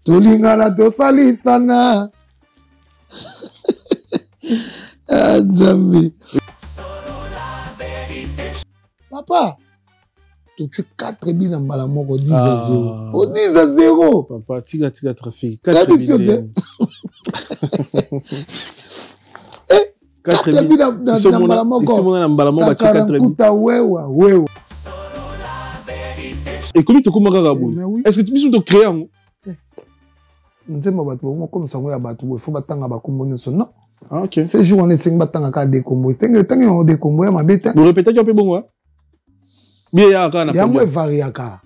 Tolingana tosalisana. Nzambi. Papa, tu fais 4 billes en balamoko 10 à 0. Oh, 10 à 0. Papa, tiga trafic. 4 billes. 4 billes en balamoko. Ici, on a un balamoko, 4 billes. Et comment tu commences à Gabou? Est-ce que tu peux te créer un mot? Je ne comme ça, il faut battre non. Ah, ok. Ce jour, on est 5 battants à des combos. Tant que on des combos, ma bête. Vous répétez un peu bon, hein? Bien, il y a un peu variaka.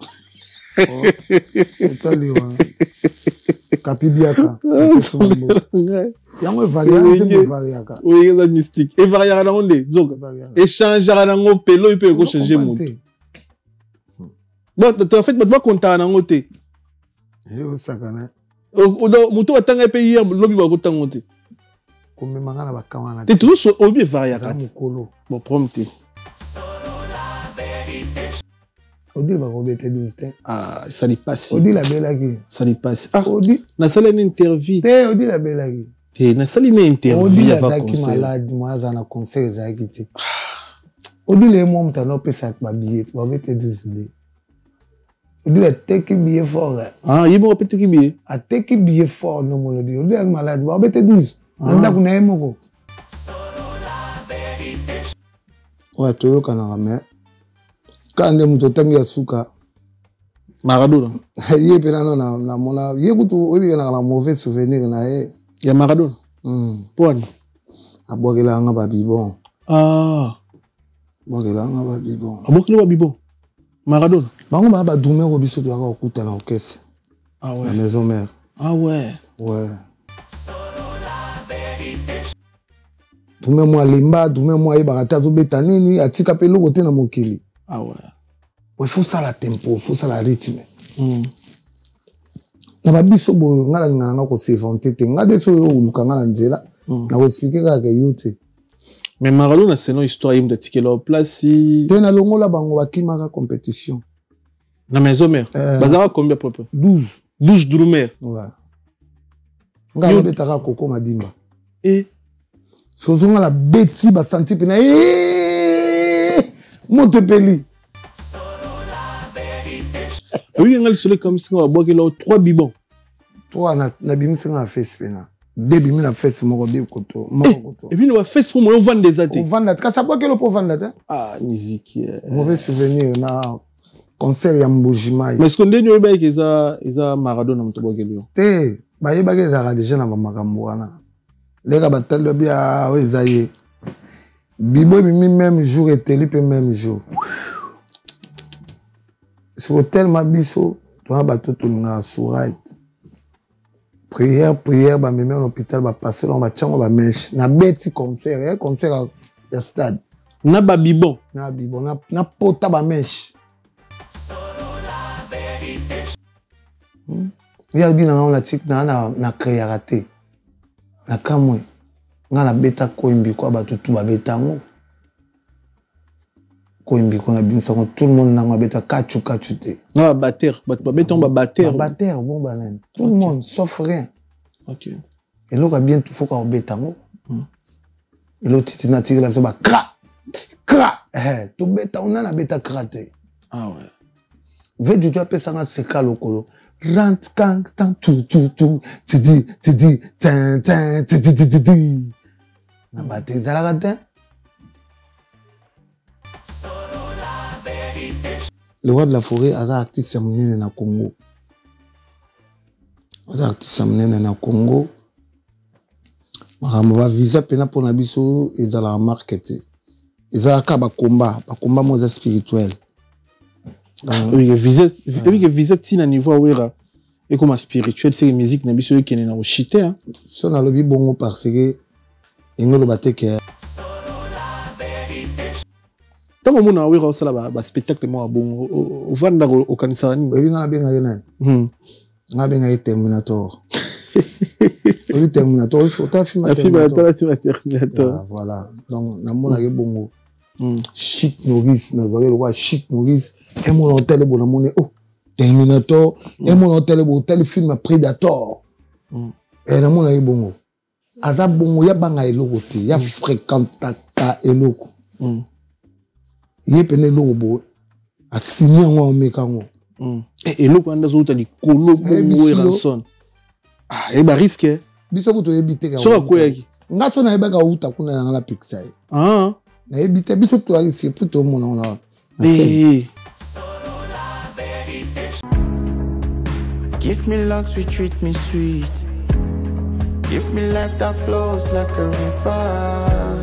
Capibiaka. Il y a un variaka. Oui, il y a un mystique. Et variaka, on est. Échange, on peut peut changer mon. Bon, en fait, tu dois compter à un côté. Je sais pas. Moutou a tant de pays, lobby va compter à un côté. Tu es toujours au bien variaka. Bon, prompté. Odi va rebêter 12 temps. Ah, ça n'est pas si. Odi la belle aquí. Ça n'est pas si. Ah, Odi. Na salle une interview. Odi la belle aquí. Te na salle une interview. Odi la zaki malade, moi za na concert zaki te. Odi le mo mta no pesa ba billet, va rebêter 12 temps. Odi la teki billet fort. Ah, il va rebêter qui billet. A teki billet fort no mo odi. Odi la malade, va rebêter 12. Nanda kuna emoko. Ouais, toyo kana mais quand on est tangi ya suka Maradona yé pena non na mona yé kutu obi na la mauvais souvenir na ye ya Maradona poni abogela nga ba bibon abogela nga ba bibon Maradona bango ba dumer obiso to aka okuta na okese ouais la maison mère ouais dumer moi limba dumer moi yeba tazo betanini atika pe loko te na mokili. Il faut ça la tempo, il faut ça la rythme. Na ba biso boyo ngala ngana ko s'inventer te ngade so yo luka ngala nzela na ko expliquer ka yote. Mais Maradona c'est une histoire im de tikelo place te na longola bango bakimaka compétition. Na maison mère. Bazara combien propre? 12 Drumer. Ouais. Ngala betaka koko madimba. Et sozo ngala beti ba senti pena Montepelli. Oui, il y a le comme si on a boire 3 bibons. 3 na bimisi na face pena. 2 bimi na face moko bi koto. Et puis on va face pour moi on vend des athées. On vend là, ka ça boire que le pour vendre là. Ah, musique. Mauvais souvenir na concert ya Mbujima. Mais est-ce qu'on dit nous ba que ça Maradona mto boire lui. Te, ba yeba ke za déjà na makambo wana. Les gars battle bien ozaye. Bibo bimi même jour et télé même jour. Sur hôtel Mabiso, tu as battu tout le sourate. Prière, bah même en hôpital, bah passer là, bah tiens, bah mèche. Na bête concert, concert à stade. Na babibon. Na bibon, na pota bah mèche. Il y a bien on a tic na créé raté. Na kamwe. Na beta koimbi quoi bah tout bah betango. Koimbi qu'on a bien ça tout le monde n'a beta kachu te. Non, batteur, beton ba batteur. Batteur bon banane. Tout le monde sauf rien. OK. Et là bien tout faut qu'on betango. Et l'autre titina tire là ça ba kra. Tout beta on a na beta kraté. Ah ouais. Ve du doit pesa nga seka lokolo. Rant kang tan tu tidi tin tidi. Na bate zalagata. Le roi de la forêt a artiste amené na Congo. A artiste amené na Congo. Marambo va visa pena pour na biso ezala marketé. Ezala ka ba combat mo spirituel. Oui, que visa tina niveau wera et comme spirituel c'est musique na biso qui na chité hein. So na lobi bongo parce que ingolo bateke tant que mona wera ça là ba spectacle moi bon au vanda au kanisani oui ngana benga yena ngana benga Terminator oui Terminator il faut ta film Terminator voilà donc na mona ke bongo Chic Maurice na zore le roi Chic Maurice et mon hôtel bon na mona oh Terminator, et mon tel film Predator. Et dans mon avis, bon, aza bon, ya banga eloko te, ya fréquentata eloko. Ye pene lobo, a signé en mekango. Et eloko anda zo tali kolo bongo ranson. Ah, e ba risque. Biso ko to ebite ka. So ko yaki. Nga so na ebaka uta kuna na la Pixar. Ah. Na ebite biso to ari c'est plutôt mon on. Give me luck, treat me sweet. Give me life that flows like a river.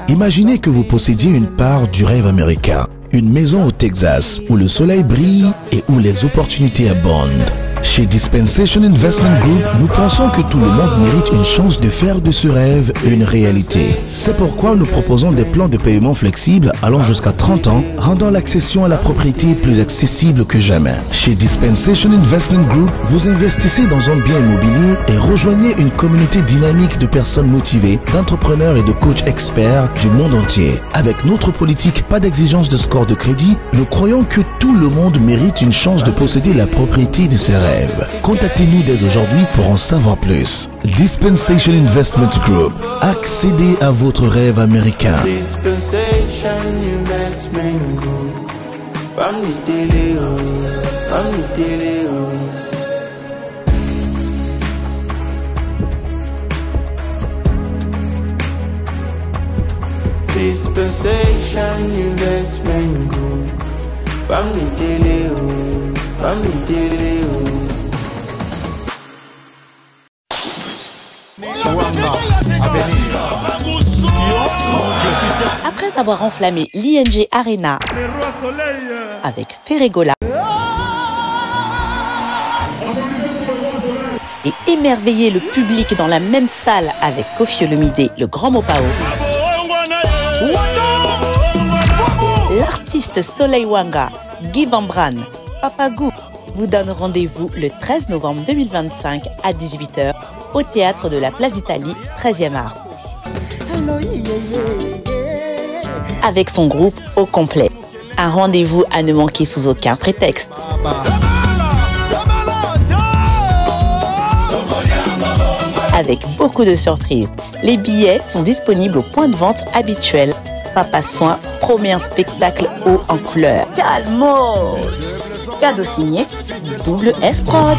Imaginez que vous possédiez une part du rêve américain, une maison au Texas où le soleil brille et où les opportunités abondent. Chez Dispensation Investment Group, nous pensons que tout le monde mérite une chance de faire de ce rêve une réalité. C'est pourquoi nous proposons des plans de paiement flexibles allant jusqu'à 30 ans, rendant l'accession à la propriété plus accessible que jamais. Chez Dispensation Investment Group, vous investissez dans un bien immobilier et rejoignez une communauté dynamique de personnes motivées, d'entrepreneurs et de coachs experts du monde entier. Avec notre politique, pas d'exigence de score de crédit, nous croyons que tout le monde mérite une chance de posséder la propriété de ses rêves. Contactez-nous dès aujourd'hui pour en savoir plus. Dispensation Investment Group. Accédez à votre rêve américain. Dispensation Investment Group. Dispensation Investment Group. Après avoir enflammé l'ING Arena avec Ferregola et émerveillé le public dans la même salle avec Koffi Olomide, le Grand Mopao, l'artiste Soleil Wanga, Guy Van Bran, Papa Gou vous donne rendez-vous le 13 novembre 2025 à 18h au théâtre de la Place d'Italie, 13e art. Avec son groupe au complet. Un rendez-vous à ne manquer sous aucun prétexte. Avec beaucoup de surprises. Les billets sont disponibles au point de vente habituel. Papa Soin promet un spectacle haut en couleur. Calmos! Cadeau signé Double S Prod.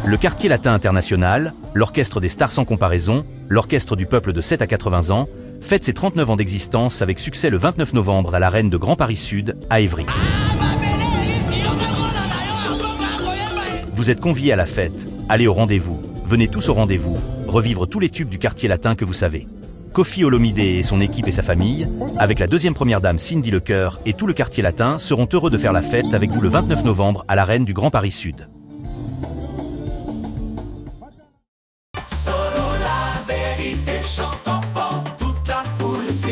Le Quartier Latin International, l'Orchestre des Stars sans comparaison, l'Orchestre du Peuple de 7 à 80 ans, fête ses 39 ans d'existence avec succès le 29 novembre à l'Arène de Grand Paris Sud, à Évry. Vous êtes conviés à la fête, allez au rendez-vous, venez tous au rendez-vous, revivre tous les tubes du Quartier Latin que vous savez. Koffi Olomide et son équipe et sa famille, avec la deuxième première dame Cindy Lecoeur et tout le Quartier Latin, seront heureux de faire la fête avec vous le 29 novembre à l'Arène du Grand Paris Sud.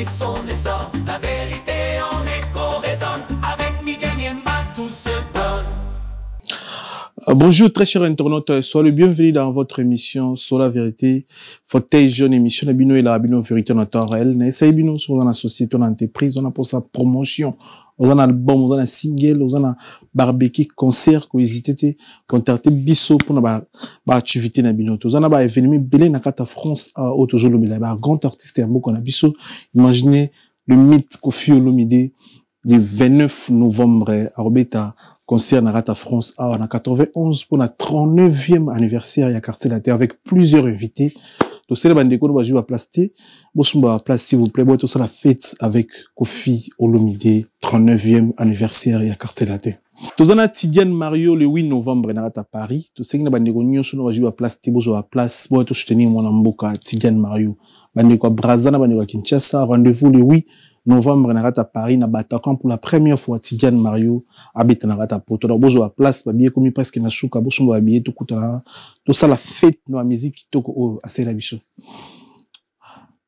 Son essor, la vérité en écho résonne, avec Miguel Niemba tout se donne. Bonjour très chers internautes, soyez le bienvenu dans votre émission sur la vérité. Fauteuil jeune émission de Bino et la Bino vérité en temps réel. N'essayez Bino sur la société, dans l'entreprise, on a pour sa promotion. On a un album, on a un single, on a un barbecue, concert, qu'on hésite, contacter Bisso pour la activité na Bino. On a un événement belé na carte France au toujours le mila. Grand artiste et un beau qu'on a Bisso. Imaginez le mythe Koffi Olomide du 29 novembre à Robeta. Concert na Rata France en 91 pour la 39e anniversaire à Quartier Latin avec plusieurs invités. Donc c'est le bandeko nous va jouer à placer. Bosumba à place s'il vous plaît. Bon tout ça la fête avec Koffi Olomide 39e anniversaire à Quartier Latin. Tous en a Tidiane Mario le 8 novembre na Rata Paris. Tous c'est que bandeko nyonso nous va jouer à place. Bozo à place. Bon tout soutenir mon amboka Tidiane Mario. Bandeko Brazana bandeko Kinshasa. Rendez-vous le 8 novembre na Rata Paris na Bataclan pour la première fois Tidiane Mario habite na Rata Poto. Donc bozo à place ba bien comme presque na souka bozo ba bien tout kutana. Tout ça la fête no musique toko assez la biso.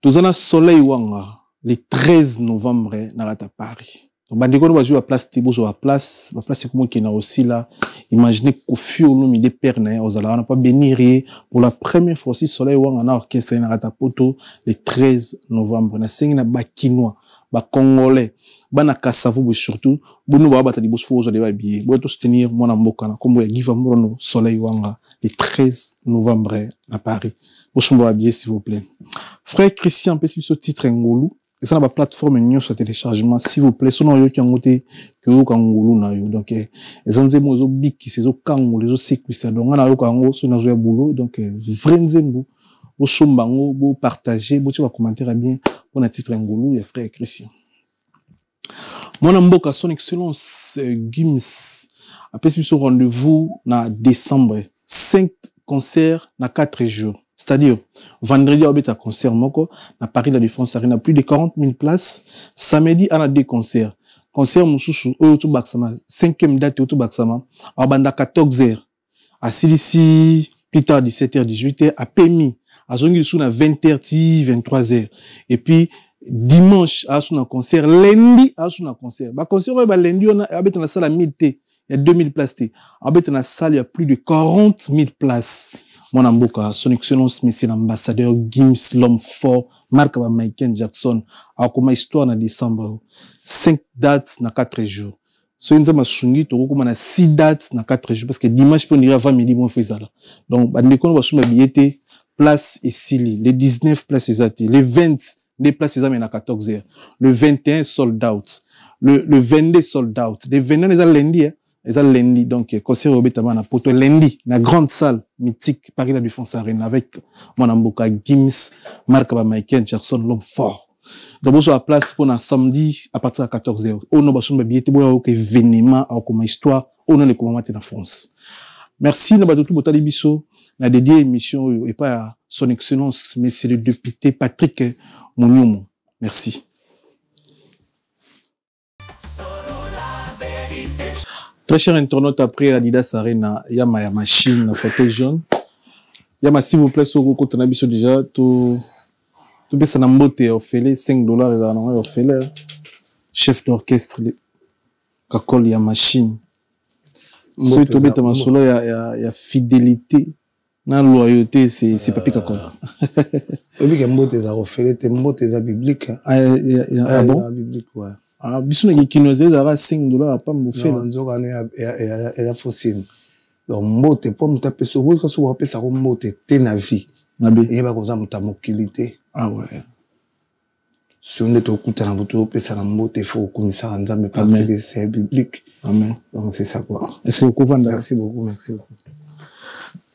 Tous en a Soleil Wanga le 13 novembre na Paris. Donc bandeko no bazou à place Tibozo à place c'est comment qui na aussi là. Imaginez Kofi Olomide père na ozala on n'a pas bénir pour la première fois aussi soleil wanga na orchestre na Poto le 13 novembre na sengi na bakinois ba congolais bana Kasavu surtout bunu ba bata liboso fo ozala ba billet bo to soutenir mona mboka na kombo ya Giva Morono soleil wanga le 13 novembre à Paris. Bo billet s'il vous plaît. Frère Christian peut ce titre ngolu. Et ça, la plateforme est sur téléchargement, s'il vous plaît. Sinon, il y a un côté que vous avez donc, les enzymes, les big, les kango, les séquences. Donc, on a eu kango, sur notre boulot. Donc, vraiment, vous sombango, vous partagez, vous va commenter bien pour un titre ngolu, et frère Christian. Mon amboka, son excellence, Gims, après ce rendez-vous, na décembre, 5 concerts, na 4 jours. C'est-à-dire, vendredi, on a un concert, à Paris, la Défense Arena, plus de 40 000 places. Samedi, on a 2 concerts. Concert, Moussoussou, Oyotou Baksama, 5e date, Oyotou Baksama, à Banda 14h, à Silici, plus tard, 17h, 18h, à Pemi, à Zongilisou, à 20h, 23h. Et puis, dimanche, à un concert, lundi, à un concert. Bah, concert, lundi, on a dans la salle à 1000 T. Il y a 2000 places T. Dans la salle, il y a plus de 40 000 places. Mon amboka, son excellence, monsieur l'ambassadeur Gims, l'homme fort, Marc Michael Jackson, a comme histoire en décembre. 5 dates na 4 jours. So, nous avons 6 dates na 4 jours, parce que dimanche, on ira 20 midi, mon fils là. Donc, on va soumettre billetté, place et Sili. Les 19 places exactes. Les 20, les places exactes na 14 heures. Le 21, sold out. Le 22, sold out. Les 22, les lundi, les lundi, donc, concert au Bétama na Poto, lundi, la grande salle mythique, Paris la Défense Arena, avec mon amboka Gims, Marc Michael Jackson, l'homme fort. Donc, on a place pour un samedi, à partir de 14h. On a besoin de billets, on a un événement, comme histoire, on a les commentaires en France. Merci, nous avons tout le biso, on a dédié émission, et pas à son excellence, mais c'est le député Patrick Mouniomo. Merci. Très cher internaute, après Adidas Arena, Yama ya machine, la fauteuil jaune. Yama, s'il vous plaît, sur le côté de déjà, tout ça n'a pas été offert, $5 et ça n'a pas offert. Chef d'orchestre, Kakol ya machine. Si tu mets ma solo, il y a fidélité. La loyauté, c'est pas Kakol. Oui, que mot des offert, t'es mot des bibliques. Ah bon? Biblique, ouais. Ah, bisous, qui nous aide à $5 pas me faire. Non, on a faussé. Donc, mot, t'es pas me taper sur vous, quand vous appelez ça comme mot, t'es na vie. Et bah, comme ça, m'ta moquilité. Ah ouais. Si on est au coup, t'as un bouton, ça n'a mot, t'es faux, comme ça, on a, mais parce que c'est biblique. Amen. Donc, c'est ça, quoi. Est-ce que vous pouvez Merci beaucoup, merci beaucoup.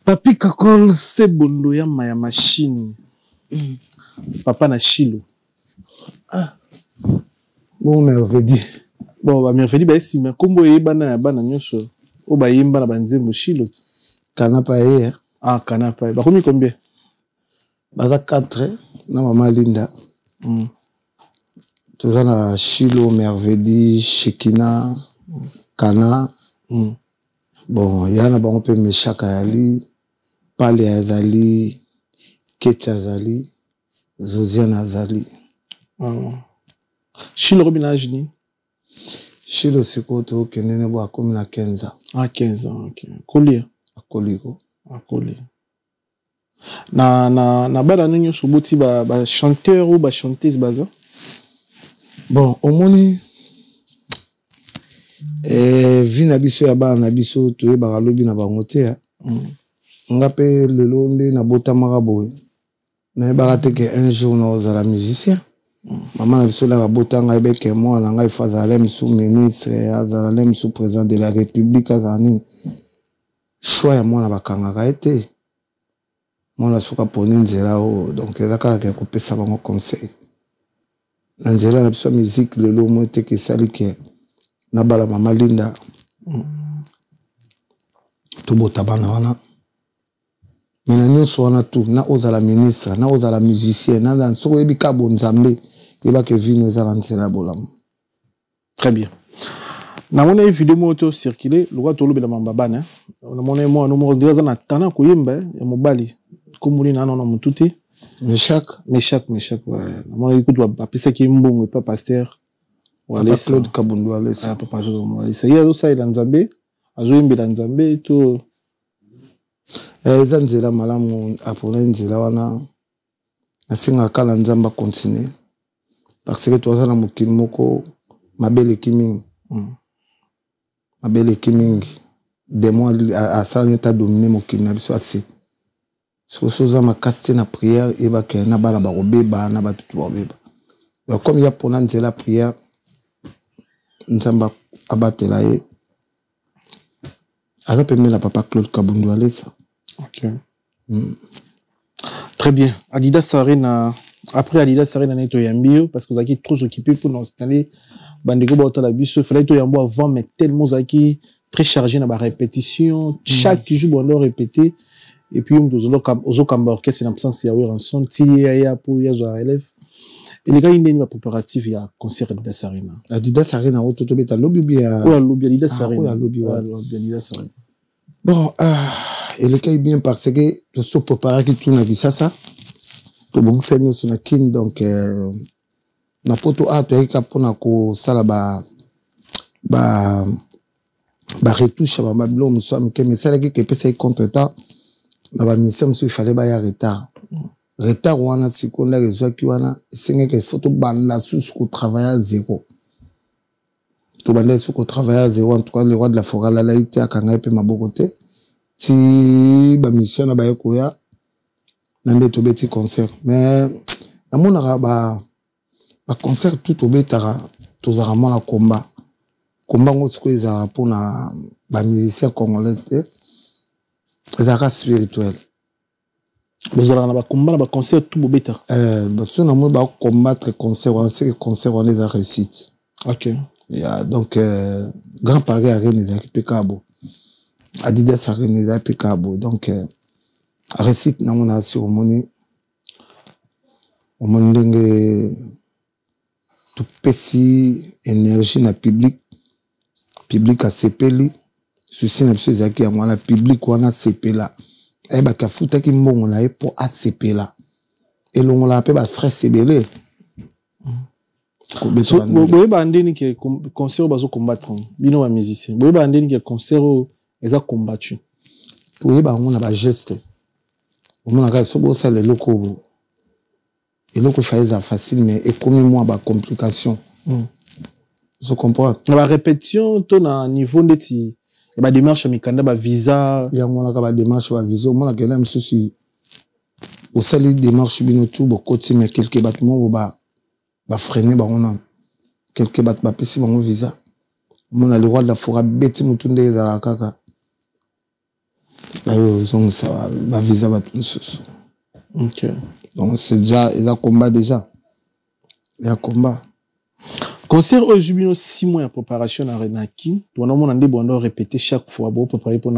Papi Kakol, c'est bondo ya machine. Papa na Chilo. Ah. Bon, merveille. Bon, bah, merveille, bah, si, mais comme vous voyez, bana nyonso, ou bah, yimba na banzembo Chilo. Canapa hier. Ah, canapa. Bah, combien? Baza 4, na maman Linda. Tout ça, na Chilo, merveille, Shekina, Kana. Bon, il y en a un peu Meshaka Yali, Pali Azali, Ketcha Azali, Zosiane Azali. Chilo Robina Ajini. Chilo Sikoto, Kenene Boa, comme na 15 ans. Ah, 15 ans, ok. Colis. A Koliko. A Colis. Na bada nyo soboti ba chanteur ou ba chanteuse baza. Bon, au moins, vi na biso ya ba na biso to ba lobi na bango te. Ngape lelo nde na bota maraboy. Na ba te que un jour na ozala musicien. Maman na biso la bota nga ebe ke moi na ngai fazalem sous ministre, azalem sous président de la République azani. Choix ya moi na bakanga été. Moi la suka poni nzela o donc ezaka ka ko pesa bango conseil. Na nzela na biso musique lelo mo te ke sali ke na bala mama Linda. To bota bana wana. Mais nyonso wana tout na ozala ministre, na ozala musicien, na dan so ebi ka bonzambe, eba ke vino ezala nzela bolam. Très bien. Na mona vidéo moto circuler, le roi tolo bela mambabana. Na mona moi no mo déjà na tana ko yemba ya mobali. Komuli na na mututi. Meshak, ouais. Moi, écoute, papa, c'est qui est bon, pas pasteur. Papa Claude Kabundu Alessa. Papa Claude Alessa. Il y a aussi ça, il a Nzambe. Azo yembe la Nzambe, tout. Eza nzela malamu, apona nzela wana. Nasinga kala Nzamba continue. Parce que toi, ça, na mukini moko, mabele kimingi. Mabele kimingi. Des mois, à ça, on est à dominer mukini, na biso assez. Ce que ça m'a cassé na prière, et bah, qu'il y a na obeba, na ba tout obeba. Donc, comme il y a pour la prière, Nzamba abatela ye. Rappelle-moi la papa Claude Kabundu Alessa. Ok. Très bien. Adidas Arena. Après Adidas Arena, neto yambio parce que vous avez trop occupé pour nous installer. Bandego bota la bus. Fallait to yambo avant, mais tellement zaki très chargé dans la répétition. Chaque jour, on doit répéter. Et puis, on doit ozo kamba orchestre en absence ya ranson. Tili ya pour ya zo élève. Et les gars, il y a une préparative, il y a un concert Adidas Arena. Adidas Arena, au toto beta lobby bien. Ouais, lobby Adidas Arena. Lobby Adidas Arena. Bon, et le cas est bien parce que tout ce préparé qui tourne à ça. Tout bon, c'est nous sur la kin, donc, na poto a, tu as capona ko sala retouche, ba blom, mais ça, qui peut se contre-temps, na ba mission, il fallait ba ya retard. Retard, wana, si qu'on a réseau qui wana, c'est que photo banda sous qu'on travaille à zéro. Tout banda sous qu'on travaille à zéro, en tout cas, le roi de la forêt, là, il était à Kangaï, pe ma bogote. Si, ba mission, na ba yokoya, nande to beti concert. Mais, na monara, ba concert tout au betara, tous à la combat. Combat, on se trouve, à pour na, ba musicien congolais, ezaka spirituel. Vous allez avoir combat, un concert tout bobeta. Si on a combattre concert, on sait que concert on les a réussite. Ok. Donc Grand Paris Arena les a impeccable. Adidas Arena les a impeccable. Donc réussite na on a sur monnaie. On monde tout petit énergie na public a CPL. Ceci n'a pas été à moi la public on a CPL. Eh bah kafuta ki mbongo na pour ACP là et l'on l'a appelé stress belé so boye ba ndeni ke concert bazo combattre bino ba musicien boye ba ndeni ke concert eza combattu boye ba on a ba geste on a ka so bo ça les locaux et locaux fait facile mais et comme moi ba complication je comprends la répétition ton à niveau ndeti et bah démarche mikanda ba visa ya ngona ka ba démarche ba visa moi la que là souci au sali démarche bino tout bo côté mais quelques bâtiments ba freiner ba on a quelques bâtiments ba pesi ba visa moi le roi de la forêt beti mutunde za kaka là ils ont ça ba visa ba tout souci. OK donc c'est déjà ils ont combat déjà il y a combat. Concert au Jubino 6 mois de préparation à Renaki. On a dit bon, on doit répéter chaque fois pour préparer pour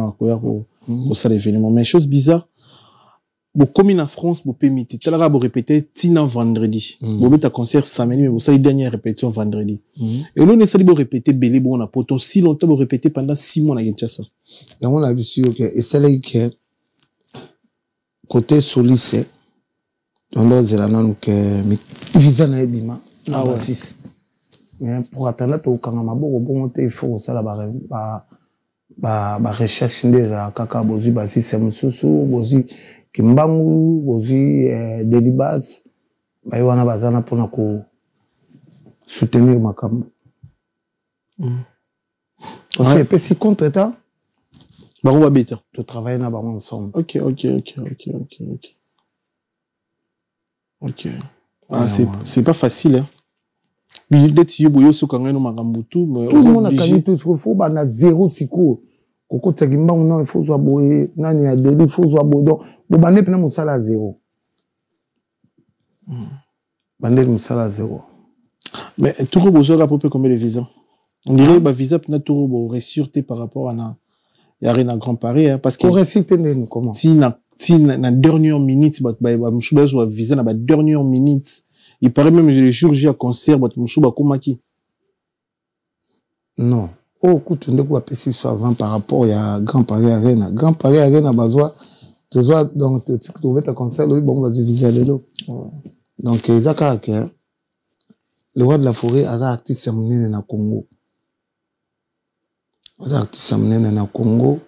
au ça l'événement. Mais chose bizarre, vous comme en France, vous permettez. Tel vous répéter tina vendredi. Vous mettez un concert samedi, mais vous savez dernière répétition vendredi. Et là on essaie de répéter belé bon on a pourtant si longtemps vous répéter pendant 6 mois na ça. Et on a vu sûr que et c'est là que côté soliste on doit dire là non que visa na ebima. Ah ouais. Mais pour atteindre tout quand on il faut ça la recherche des kaka bozi basi semsusu bozi kimbangu bozi delibas ba wana bazana pona ko soutenir makambo aussi et si contre temps ba roba beta to travailler na ba ensemble. OK ah c'est pas facile hein. Tout le monde a gagné tout ce qu'il faut, il y a zéro siko. Koko tsagimba on il faut jouer boye, nani a deli, il faut jouer boye. Donc, bande pena musala zéro. Bande musala zéro. Mais tout le monde a propre combien de visa? On dirait que visa pena tout le monde ressurté par rapport à na Arena Grand Paris parce que ressurté comment? Si na dernière minute ba mshuba zo visa na ba dernière minute. Il paraît même le jour J à concert, non. Oh, écoute, on doit passer ça avant par rapport à Grand Paris Arena. Grand Paris Arena, besoin tu vois, donc, tu trouves ta concert, bon, vas-y, viser l'eau. Donc, Zaka, le roi de la forêt, a artiste amené dans le Congo. A artiste amené dans le Congo.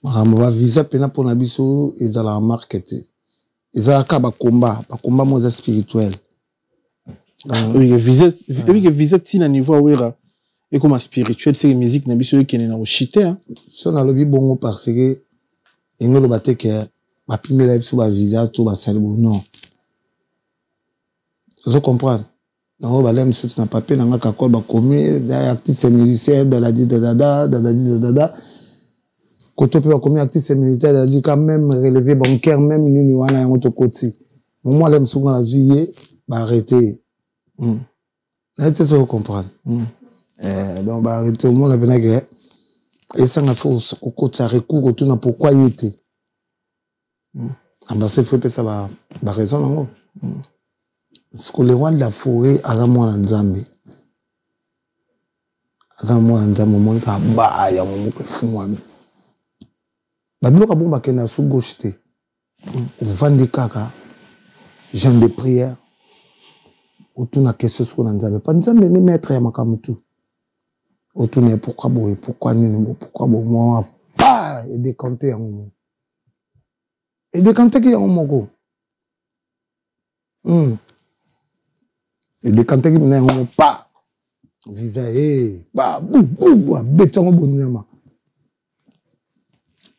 On va viser pena pour nabiso, ils ont la marketé. Ils ont un combat moins spirituel. Oui, que viser tina niveau ouera et comme spirituel, c'est la musique nabiso qui est dans le chité. Si on a le bon parce que il nous le battait que ma première live sur la visa, tout va salir non. Je comprends. Non, on va aller me sur un papier, dans un cacol, bah comme artiste musicien, dans la dit dada. Quand on peut comme artiste militaire, il a dit quand même relevé bancaire, même ni wana un autre côté. Moi, l'aime souvent la juillet, bah arrêter. Là, tu sais comprendre. Donc, bah arrêter au moins la peine et ça n'a fait au côté ça recours autour de pourquoi il était. Bah c'est fait ça va raison non. Parce que les rois de la forêt à moi en Zambie. À moi en Zambie, mon ka ba ya mon pe fumwa. Babilo ka bomba kena sous gauche te. Vandi kaka. Jean de prière. Autour na question ce qu'on a Nzambe. Pas Nzambe ni maître ya makamutu. Autour na pourquoi boy, pourquoi nini, pourquoi bon moi pas et décanter en moment. Et décanter qui en moment. Et décanter qui n'a en pas. Visa bah béton bonnement.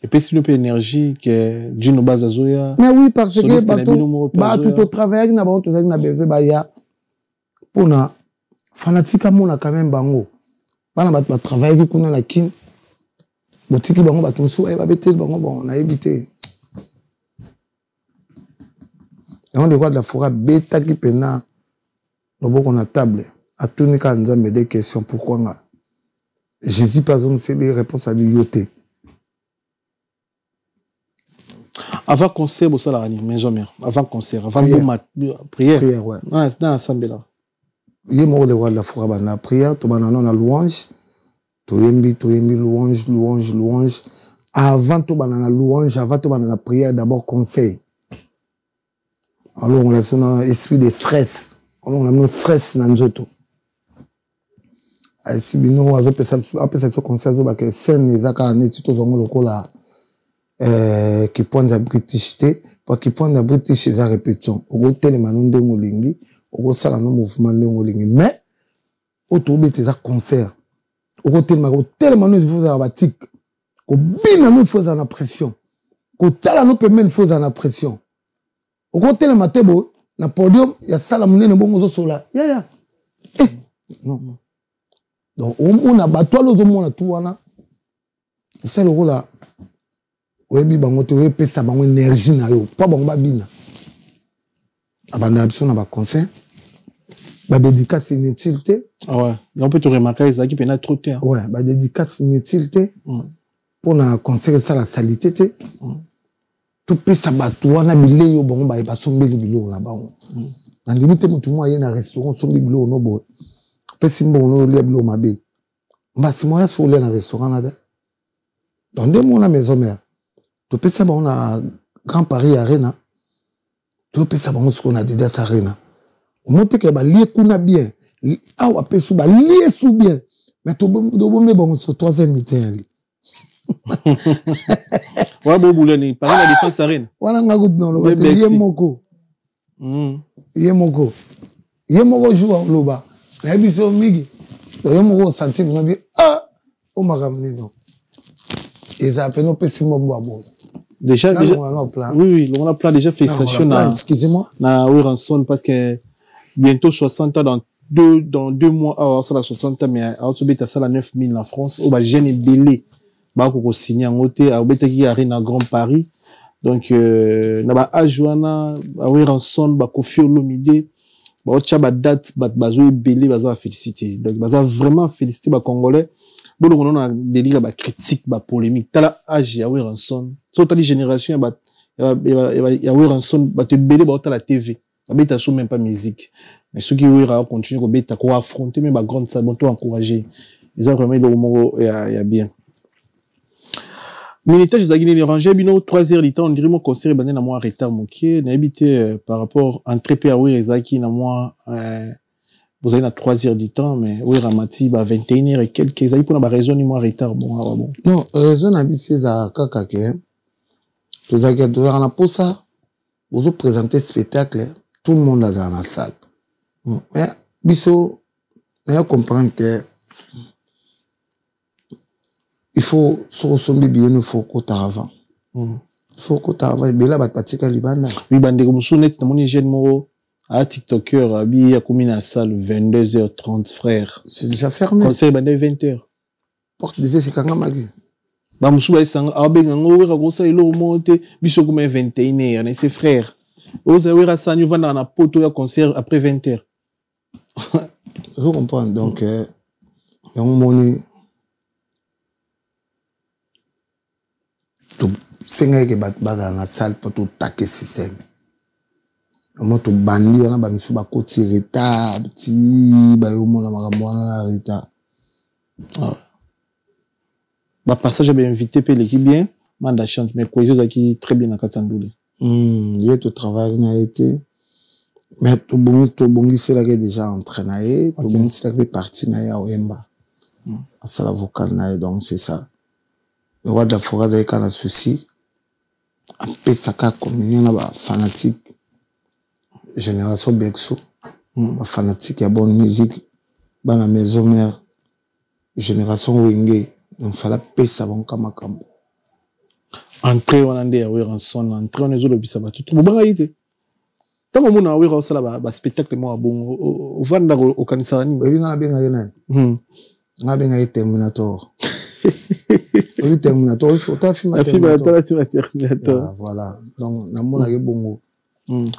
Et puis, si le peu énergie que Dieu nous base à Zoya. Mais oui, parce que, bah, tout au travail, n'a pas tout ça, n'a besoin, bah, ya. Pour na, fanatique, mon a quand même bango. Bah, n'a pas travail, qui qu'on a la kin. Boutique, bango, bah, ton sou, bah, bêté, bango, bon, on a évité. Et on dévoile de la forêt, bêta qui pena, le bon qu'on a table, à tout n'est qu'à nous des questions, pourquoi, nga. Jésus, pas on sait les réponses à l'ioté. Avant concert, vous savez, maison mère. Avant concert, avant prière. Prière, ouais. Ah, c'est dans l'assemblée là. Il y a le roi de la forêt, la prière, tu vas dans la louange, tu yembi, louange. Avant tu vas dans la louange, avant tu vas dans la prière, d'abord conseil. Alors on a son esprit de stress. Alors on a nos stress dans nous autres. Si bino, on a fait ce conseil, on a fait scène, les accords, les tutos, on a le col là. Qui point de British te, pour qui point de British c'est répétition. Au côté les manons de Molingi, au côté ça le mouvement de Molingi. Mais autour de tes concert, au côté les manons il faut avoir batik, au bin nous faut en pression, au tel nous permet faut en pression. Au côté les matebo, na podium il y a ça la monnaie ne bon sur là. Ya. Non. Donc on a battu les hommes on a tout wana. C'est le rôle là. Oyebi bango te oyebi pesa bango énergie na yo pas bango babina abanda biso na ba concert ba dédicace inutile te ouais on peut te remarquer ça qui pena trop te ouais ba dédicace inutile te pour na concert ça la salité te tout pesa bato wana bile yo bango ba sombeli bilo na bango na limite mutu mo ye na restaurant sombi bilo no bo pesi mbo no le bilo mabe mbasi mo ya so le na restaurant na de dans des mon na maison mère. Tu peux savoir on a Grand Paris Arena. Tu peux savoir ce qu'on a dit dans cette arena. Au monte que bah lié kuna bien, ah ou après sous bah lié sous bien. Mais tu peux bon sur troisième mi-temps. Ouais bon boulani, Paris la défense arena. Voilà nga good non le yemoko. Yemoko joue au loba. La biso migi. Yemoko sentir na bien ah o magamni non. Et ça fait nos petits moments. Déjà, oui, on a plein déjà félicitations. Excusez-moi. Na Wiranson parce que bientôt 60 ans dans 2 mois, alors ça la 60 ans, mais à Otobeta ça la 9000 en France, au bas jeune et belé, bah qu'on signe en hôtel, à Obeta qui arrive à Grand Paris, donc na ba Ajuana, à Wiranson, bah Kofi Olomide, bah Ocha ba date, bah bazo belé, bah féliciter, donc bah vraiment féliciter bah Congolais. Bon, on a des livres bah critiques bah polémiques. T'as la âge à Wiranson. Soit t'as les générations bah ya Wiranson bah te belé bah t'as la TV. Bah t'as même pas musique. Mais ceux qui vont continuer bah t'as quoi affronter mais bah grande ça bon toi encourager. Ils ont vraiment le moment y a bien. Militaire, je zagine les rangé, bino 3 heures du temps, on dirait mon concert, ben, na moi, retard, moké, n'a habité, par rapport, entre P à oui, Ezaki, na moi, vous avez na 3 heures du temps, mais oui, Ramati, bah, 21 heures et quelques, Ezaki, pour na raison, ni moi, retard, bon, ah, bon. Non, raison, habité, ça, kakake, vous avez na pour ça, vous présentez spectacle, tout le monde dans la salle. Mais, biso, vous comprendre que, il faut se ressembler bien, il faut qu'on t'avance. Il faut qu'on t'avance. Mais là, il y a libana. Oui, bande comme sounet, dans mon jeune mot, à TikToker, à bi, à combien à salle, 22h30, frère. C'est déjà fermé. Conseil, bande 20h. Porte des c'est quand même dit. Bah, moussou, bah, sang, ah, ben, on va grossir, il a monté, biso, comme 21h, c'est frère. Vous avez à ça, nous va dans la pote, au concert après 20h. Je comprends. Donc, il y a un moment, senga ke baza na salle pour tout taquer système. Moi tout bandi on a ba misu ba koti retard petit ba yo mona makambo na retard. Bah passage j'ai invité pe l'équipe bien, manda chance mais quoi chose qui très bien na Katsandoule. Il y a tout travail na été mais tout bongi c'est là que déjà entraîné, tout bongi c'est là que parti na ya Oyemba. À ça l'avocat na donc c'est ça. Le roi de la forêt avec un souci. Après ça, communion là, fanatique. Génération Bexo. Fanatique, il y a bonne musique. Dans la maison mère. Génération Wingé. Donc, il fallait payer ça, bon, comme un camp. Entrée, on a dit, en son, entrée, on est au bisaba. Tout le monde a été. Tant qu'on a eu ça là, spectacle, moi, bon, au Vanda, au Kansani. Oui, on a bien gagné. On a bien gagné Terminator. Oui, Terminator, il faut ta film Terminator. Voilà. Donc, na mona ke bongo.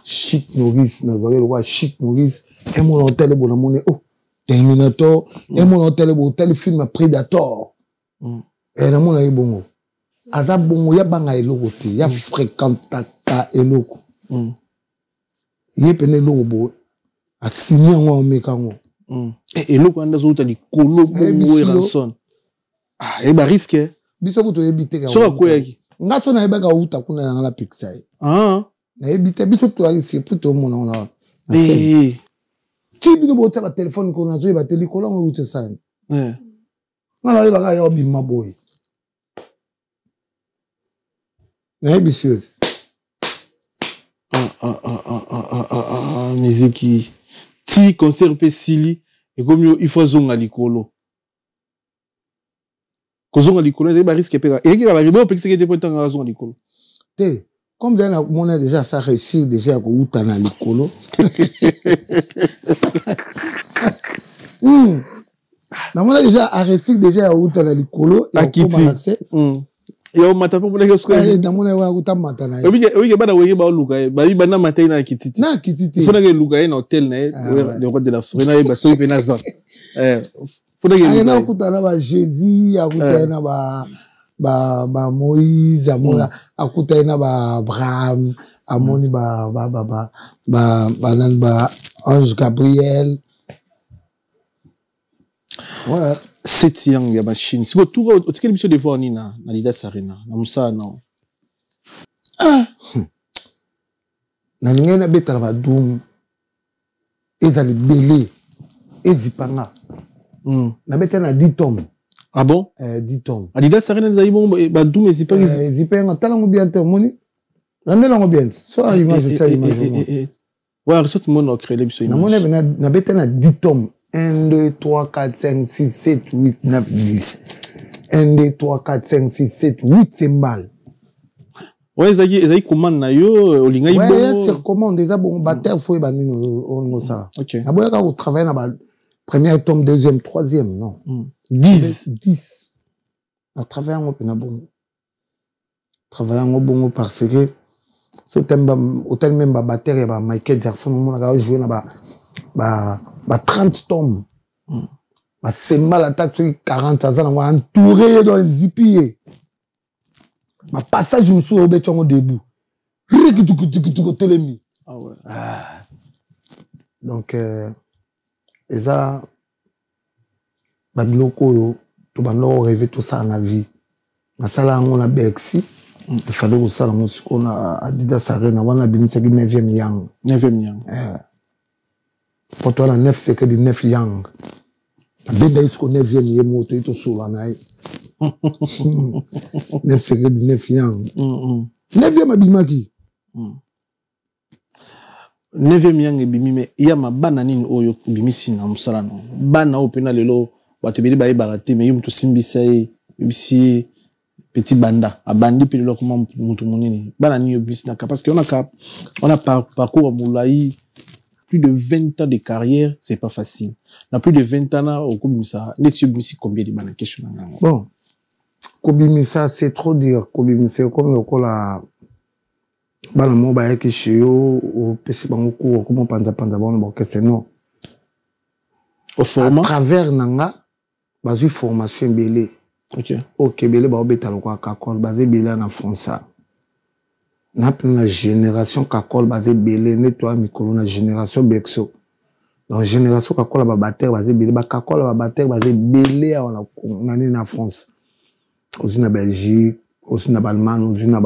Chic Norris, na zole le roi Chic Norris. Et mon hôtel bon na mona oh Terminator. Et mon hôtel bon tel film Predator. Et na mona ke bongo. Aza bongo ya banga eloko te, ya fréquentaka eloko. Ye pene eloko bo. A signé ngo mekango. Et eloko anda zo ta likolo bongo e ranson. Ah, et bah risque. Biso ko to ebite ka. So ko yaki. Nga so na ebaka uta kuna na la pixai. Ah. Na ebite biso to ali c'est plutôt mon na. Eh. Tu bino bo ta téléphone ko na zo ba télécola ngo uta sa. Eh. Nga la ebaka yo bimma boy. Na ebisio. Musique. Ti concert pe sili et comme il faut zonga likolo. Kozonga likolo, il y a risque pega. Et qui va arriver au pexé qui était pour tanga zonga likolo. Té, comme déjà on a déjà ça réussi déjà ko uta na likolo. Na mona déjà a réussi déjà à uta na likolo et on commence. Et on m'a tapé pour les choses. Na mona wa uta mata na. Oui, bana wenge ba luka, ba bi bana matai na kititi. Na kititi. Il faut que luka na hôtel na, le roi de la forêt na ba so pena ça. Il na kutana ba Jésus, akutana ba Moïse, amona akutana ba Abraham, amoni ba Ange Gabriel. Ouais. C'est yang ya machine. Si vous tout au quel émission de voir nina na Lida Sarena, na Musa non. Ah. Na ninga na beta ba dum. Ezali belé. Ezipanga. Na beta na 10 tomes. Ah bon? 10 tomes. Lida Sarena na bon ba dum ezipanga. Ezipanga talango bien te moni. Na ndelango bien. So image ta image. Ouais, ressorte mon au créer l'émission. Na mona na beta na 10 tomes. 1, 2, 3, 4, 5, 6, 7, 8, 9, 10. 1, 2, 3, 4, 5, 6, 7, 8 cymbales. Ouais, ils commandent na yo, olinga bon. Ouais, sur commande, déjà bon, batteur, faut y banner no ça. Ok. Na boya ka au travail na ba première tome, deuxième, troisième, non. 10. 10. Na travail en na bon. Travail en bon parce que c'est hôtel même ba batteur et ba Michael Jackson, on a joué na ba 30 tomes. Ba cymbales attaque sur 40 ans, on va entourer dans les zipiers. Ma passage au sous au debout. Ah ouais. Donc et ça ba biloko yo to ba no rêver tout ça dans la vie. Masala on a Bexi. Il fallait que ça on a Adidas Arena, on a bimisa qui 9e yang. 9e yang. Pour toi la 9 c'est que du 9 yang. Benda isko 9e yang moto ito sula nae. 9 c'est que du 9 yang. 9e abimaki. 9e yang ebimi me ya mabana nini oyo bimisi na musala no. Bana o pena lelo bato beli ba barate me yumtu simbisa bisi petit banda abandi pe lelo kuma mutu munini. Bana ni bimisi na parce que on a parcours moulaï plus de 20 ans de carrière, c'est pas facile. On a plus de 20 ans au Kobimisa. Les submissi combien de bana question na. Bon. Kobimisa c'est trop dire. Kobimisa comme le kola bana mo ba yaki shio au pesi bango ko comme panza bon que c'est non. Au format à travers nanga bazu formation belé. OK belé ba obeta lo kwa kakol basé belé na France. Na la génération kakol basé belé nettoie mikolo na génération Bexo. Donc génération kakol ba batteur basé belé ba kakol ba batteur basé belé na France. Aussi na Belgique, aussi na Allemagne, aussi na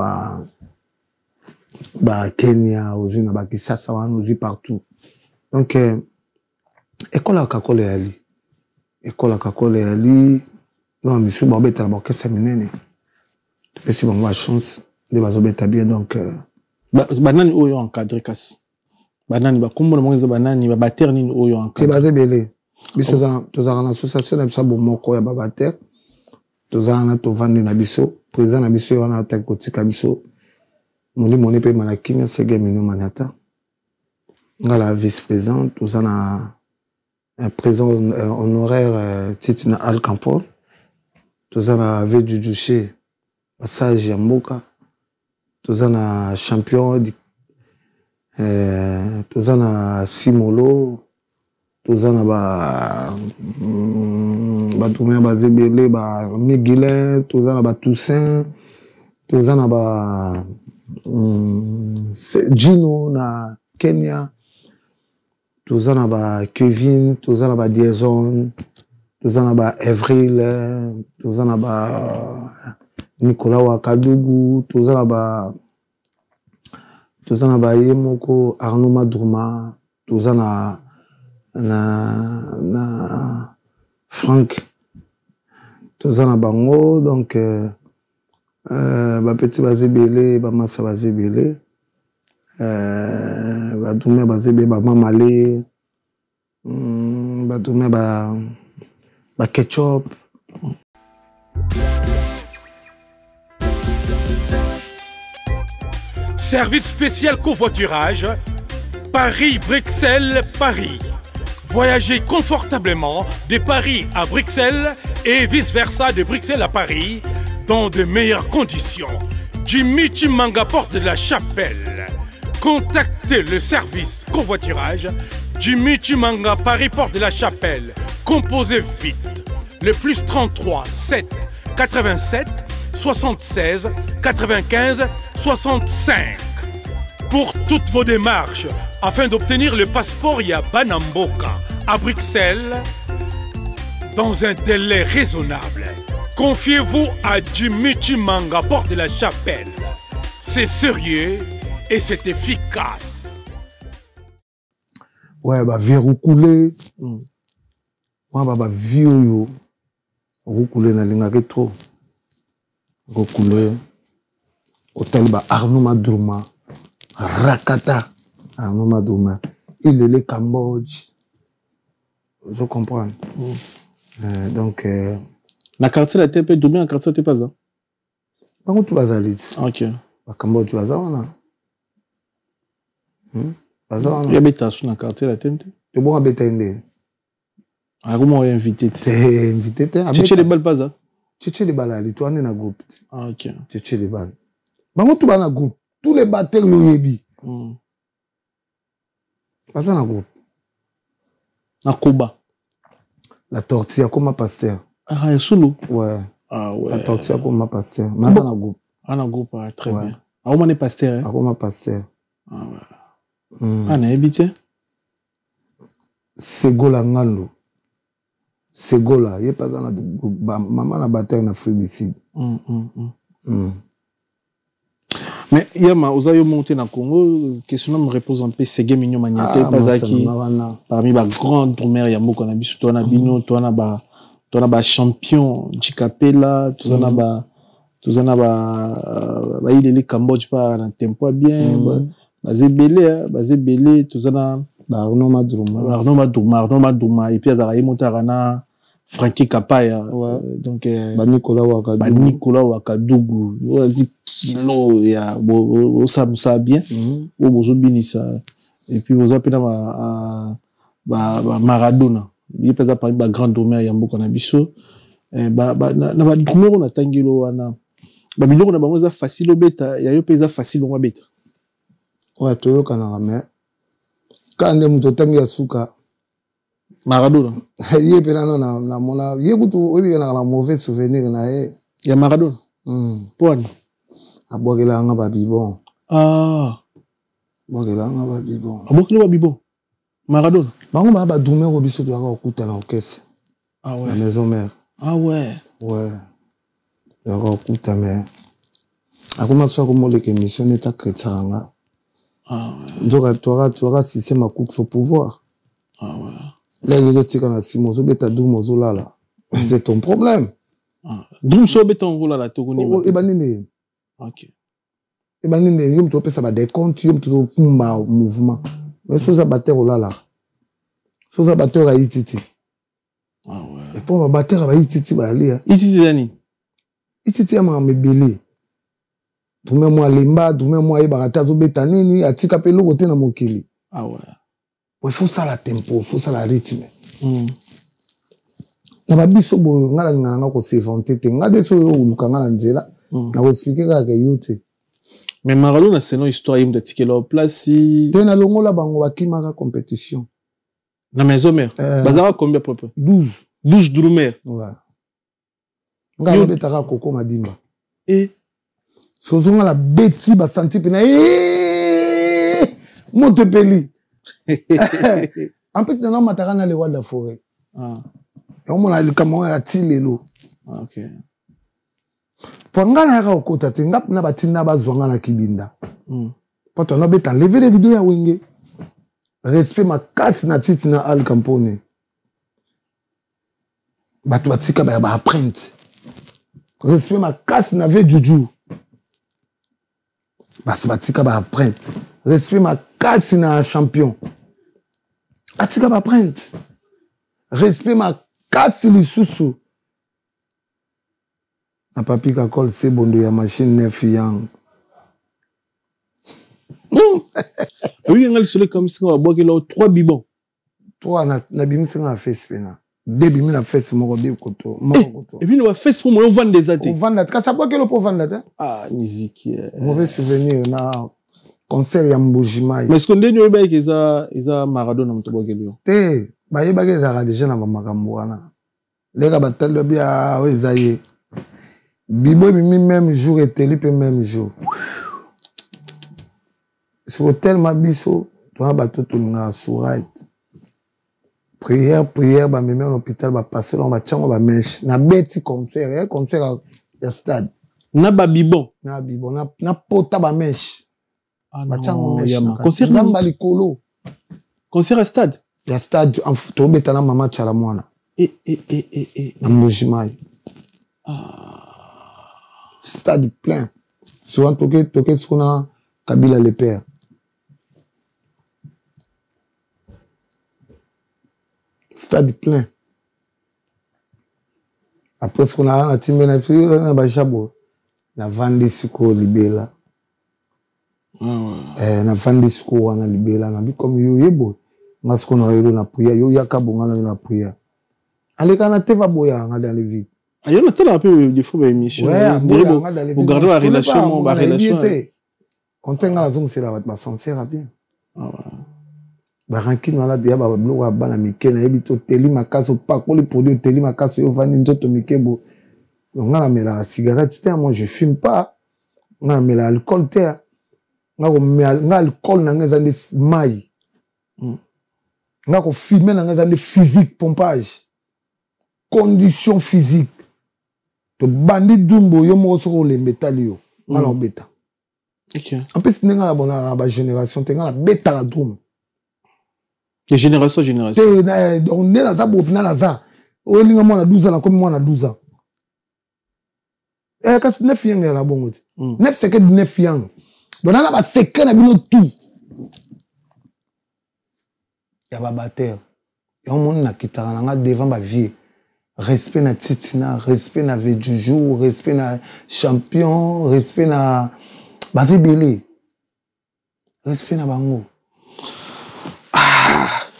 Kenya, aussi na Kinshasa, aussi partout. Donc école à kakol et ali. École à kakol et ali. Non, monsieur Bobet à la orchestre minene. Et si on a chance de bazobeta bien donc banani oyo encadré kas. Banani ba kombo na monza banani ba batteur nini oyo encadré. C'est basé belé. Biso za en association na biso bomoko ya ba batteur. Tozana to vandi na biso, président na biso wana ta kotika biso. Moni pe manakina sege mino manata. Ngala vice-président, tozana un président honoraire Titina Al Campol. Tozana Ve du Duché, passage ya mboka. Tozana champion tozana Simolo. Tozana Toumé Bazébélé, Miguelin, Tozana Toussaint, Tozana Gino na Kenya, Tozana Kevin, Tozana Diazon, Tozana Evril, Tozana Nicolas Wakadougou, Tozana Yemoko, Arnaud Madrouma, Tozana na Franck Tozana Bango donc petit bazébélé massa bazébélé Doumé bazébé mamalé Doumé ketchup. Service spécial covoiturage Paris-Bruxelles-Paris. Voyagez confortablement de Paris à Bruxelles et vice-versa de Bruxelles à Paris dans de meilleures conditions. Jimmy Chimanga, porte de la Chapelle. Contactez le service covoiturage Jimmy Chimanga, Paris, porte de la Chapelle. Composez vite le plus 33 7 87 76 95 65 pour toutes vos démarches afin d'obtenir le passeport Yabanamboka à Bruxelles dans un délai raisonnable. Confiez-vous à Jimmy Chimanga, porte de la Chapelle. C'est sérieux et c'est efficace. Ouais, verrou coulé. Ouais, vieux roucoulé na linga trop. Roucoulé. Hôtel Arnaud Madrouma. Rakata. Arnaud Madrouma. Il est le Cambodge. Je comprends. Donc. La quartier la TP, d'où bien la quartier t'es pas ça? Par contre, tu vas aller. Ok. Au Cambodge, tu vas ça, on a. Il y a bêta sur la quartier la TNT. Tu bon à bêta indé. Ah, comment on est invité? C'est invité. Tu sais les balles pas ça? Tu sais les balles, ali. Tu en es dans le groupe. Ah, ok. Tu sais les balles. Par contre, tu vas dans le groupe. Tous les batteurs, ils ont yébi. Pas ça dans le groupe. En Koba. La tortilla, comme ma pasteur. Ah, il sous ouais. Ah, ouais. La tortilla, comme ma pasteur. Mais ça dans le groupe. Ah, dans le groupe, très bien. Ah, on est pasteur, hein? Ah, comme ma pasteur. Ah, ouais. Ah, on est habité? Segola Ngando. Segola. Il n'y a pas ça dans le groupe. Maman a battu en Afrique d'ici. Mais Yama, vous avez monté dans le Congo, question me repose un peu, c'est game mignon magnété, Bazaki, parmi les grandes tourmères, Yamo, qu'on a vu sur toi, Nabino, toi, Naba champion, Chikapela, tout ça, Naba, il est le Cambodge, pas, un tempo bien, basé belé, tout ça, Arnaud Madouma, et puis, Azaraï Montarana, Frankie Kapaya, donc, Nicolas Wakadougou, on dit kilo, il y a, ça bien, et puis, vous appelez Maradona, il peut être par grand domaine, il y a beaucoup d'ambition, na drumero na tangilo wana, biloko na bango za facile obeta, il y a yo pesa facile on beta. Ouais, toyo kana mais quand muto tangi asuka Maradona. Yé pe na mona yé kutu obi na la mauvais souvenir na ye. Ya Maradona. Pon. Abogela nga ba bibon. Ah. Abogela nga ba bibon. Abogela ba bibon. Maradona. Bango ba dumer ko biso to okuta na okese. Ah ouais. La maison mère. Ah ouais. Ouais. Ya okuta mais akoma so ko mole ke mission eta kretanga. Ah ouais. Nzoka toi système a cook au pouvoir. Ah ouais. Là, les autres, quand Simon Zobeta Doum Zolala, c'est ton problème. Doum Zobeta Zolala, tu connais. Oh, Ebanine. Ok. Ebanine, yom tu peux ça des comptes, yom tu peux mouvement. Mais sous abatteur Olala. Sous abatteur à Ititi. Ah ouais. Et pour abatteur à Ititi, bah, aller. Ititi, Dani. Ititi, à ma mébélé. Doumé moi limba, doumé moi Ebarata Zobeta Nini, à Tikapelo, côté na Mokili. Ah ouais. Il faut ça la tempo, il faut ça la rythme. Na babiso bo ngala ngana ko s'inventer te ngade so yo lukanga na nzela na ko expliquer ka yote. Mais Maradona c'est non histoire yim de tikelo place te na longola bango bakimaka compétition. Na maison mère. Bazara combien propre? 12 drumer. Ouais. Ngala betaka koko madimba. Et sozonga la beti ba senti pina Montepelli. En plus, on a matarana le roi de la forêt. Et on a le camion à Tilelo. Ok. Pour nga na ka okota te ngap na batina bazwanga na kibinda. Pour ton obeta lever les vidéos ya wenge. Respect ma casse na titi na Al Campone. Batu batika ba apprenti. Respect ma casse na ve juju. Batika ba apprenti. Respect ma casse na champion. Batika ba apprenti. Respect ma casse li susu. Na papi ka kol se bondo ya machine neuf yang. Oui, on a le soleil comme ça, on va boire 3 bibons. 3 na bimisi na face pena. 2 bimi na face moko bi koto. Et puis on va face pour moi on vend des athées. On vend la ka ça boire que pour vendre là. Ah, musique. Mauvais souvenir na concert ya Mbujimai. Mais est-ce qu'on dit nous ba que ça Maradona mto boire lui. Te, ba yeba ke za déjà na makambo wana. Leka batalo bia ozaye. Bibo bimi même jour et télé pe même jour. Sur hôtel Mabiso, tu as bateau tout na sourite. Prière ba même en hôpital ba passer on ba tchango ba mèche na beti concert ya stade. Na ba bibon, na pota ba mèche. Ba tchango mèche. Concert na likolo. Concert à stade. Ya stade en to beta na mama chala mwana. Na Mbujimai. Stade plein. Souvent toqué ce qu'on a Kabila le père. Stade plein. Après ce qu'on a na timbe na fille na bachabo. Na vandi suko libela. Na vandi suko wana libela na bi comme yo yebo. Ngas qu'on a eu na prière yo yakabonga na prière. Aleka na teva boya ngada le vite. Il y a un peu de fois émission. Vous gardez la relation, ma relation. Quand on a la zone, c'est là, bah sincère bien. Bah rankin wala dia bah bloc à bana mike na ebito teli makaso pas pour les produits teli makaso yo vani nzoto mikebo. Donc on a mis la cigarette terre, moi je fume pas. On a mis l'alcool terre. On a mis l'alcool na ngazande mai. On a fumer na ngazande physique pompage. Condition physique. to bandi dumbo yo mo soko le métal yo ngala obeta OK en plus ninga la bona ba génération te ngala beta la drum de génération donc ne la za bopina la za o linga mo na 12 ans na comme mo na 12 ans kasi 9 yang ya la bongo ti 9 c'est que 9 yang donc na ba secret na bino tout ya ba batteur ya mon na kitara nga devant ba vie respect na Titina respect na Vejuju respect na champion respect na bazebele respect na bango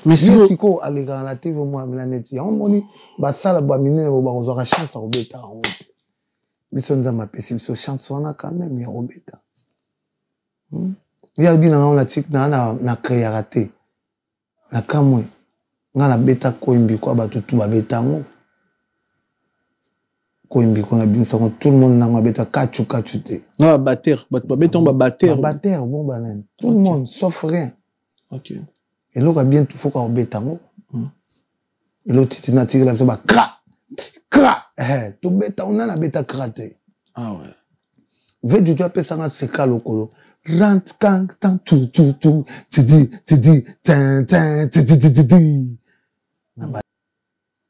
mais siko alega na TV moi na net ya moni ba sala ba minene ba ozwa chance à obeta en route biso nzamba pesi so chance wana quand même ya obeta ya bina na tik na créer raté na kamwe nga na beta koimbi kwa batutu ba betango koimbi ko na binsa ko tout le monde na nga beta kachu te na batteur ba beton ba batteur bon banane tout le monde sauf rien OK et l'autre a bien tout faut qu'on betango et l'autre Titina tire la so ba kra tout beta on a na beta kraté ah ouais veut du doigt pesa nga seka lokolo rentre quand tout tu dis tin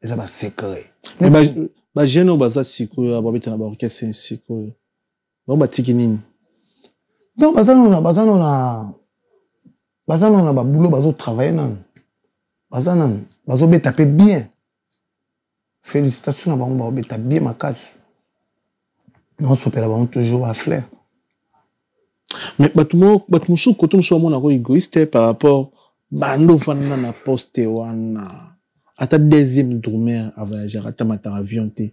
et ça va secret mais ba jeune baza siko ba beta na ba orchestre siko ba batiki nini donc bazano na ba boulot bazo travailler nan bazana bazo beta pe bien félicitations na bango ba beta bien makasi non sopela bango toujours à flair mais batumo sou koto mso mona ko égoïste par rapport bando vanna na poste wana ata deuxième drummer a voyager ata mata avion te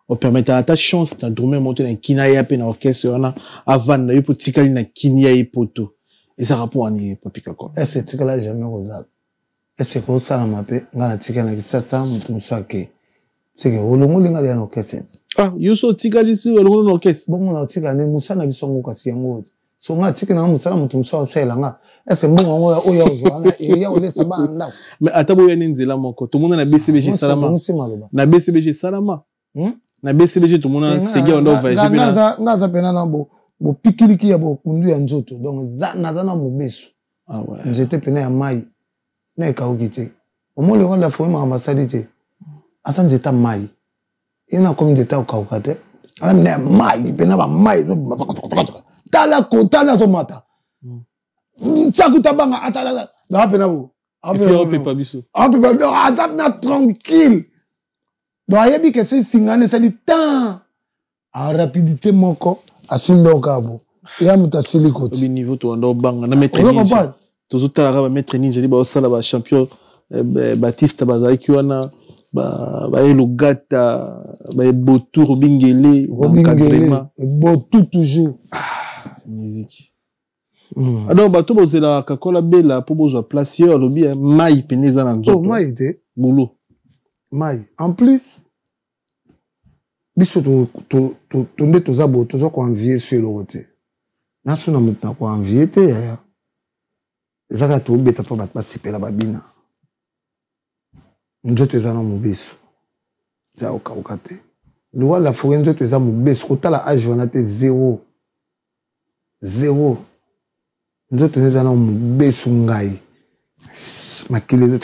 o permettre ata chance na drummer monter na kina ya pe na orchestre wana avant na yo potikali na kinia ya poto et ça rapport ani papika ko est-ce que tikala jamais rozal est-ce que ça na mape ngana tikana kisasa mutu musake c'est que olongo linga ya orchestre ah yo so tikali si olongo na orchestre bongo na tikana musana bisongo kasi yango so nga tikana musana mutu musao sela nga est-ce mbongo ngo oya ozwana e ya olesa ba nda mais atabo ya nzela moko tout monde na BCBG salama na BCBG salama na BCBG tout monde segi on doit voyager bien ngaza pena na bo pikiliki ya bo kundu ya nzoto donc naza na mobesu ah ouais j'étais pena ya mai na ka okite omole wala fo ma ambassade te asa nzeta mai ina comme nzeta okawukate ala na mai pena ba mai tala kontana so mata Tsakuta banga atala da pena bo pas biso na tranquille donc ayebi que c'est singane ça dit temps à rapidité moko asimba okabo ya mutasili koti au niveau to ndo banga na maître ninja tozotala ba maître ninja ba osala ba champion Baptiste bazaki wana ba elugata ba botour bingele encadrement botou toujours musique alors bato bozela kakola bela po bozwa place yo lobi mai peneza na nzoto mai te boulot mai en plus biso to nde tozabo tozo ko envier sur le côté na sona mutu na ko envier te ya ezaka to beta po bat pasipela babina njoto ezana mubesu za okawukate lwa la forêt njoto eza mubesu kotala age wana te 0 nzoto ezana mubesu ngai makile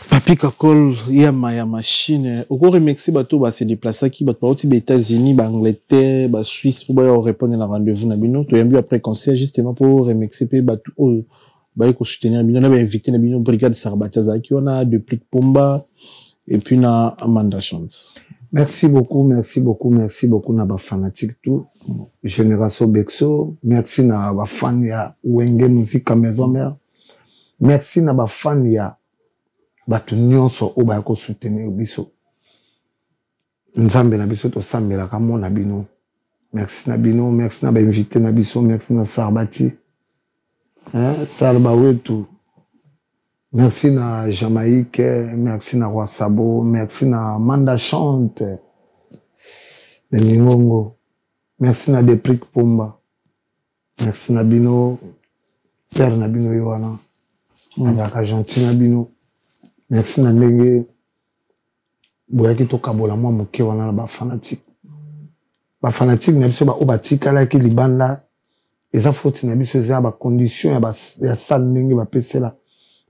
Papi Kakol ya machine oko remixer bato ba se déplacer ki bato ba États-Unis ba Angleterre ba Suisse pour ba répondre na rendez-vous na bino to yambi après concert justement pour remixer pe bato ba ko soutenir bino na ba inviter na bino brigade Sarbata zaki on a depuis Pomba et puis na Amanda Chance. Merci beaucoup na ba fanatique tout Génération Bexo, merci na ba fan ya Wenge Musique Maison Mère, merci na ba fan ya batu nyonso o ba ko soutenir biso nzambe na biso to sambela ka mona bino merci na bino merci na ba invité na biso merci na Sarbati Salba wetu merci na Jamaïque merci na Roi Sabo merci na Manda Chante de Mingongo merci na Deprik Pomba merci na bino père na bino Yohana azaka gentil na bino merci na ndenge boyaki tokabola mwa moke wana na bafanatique na biso ba obatikalaki libanda eza faute na biso eza bacondition ya sale ndenge bapesela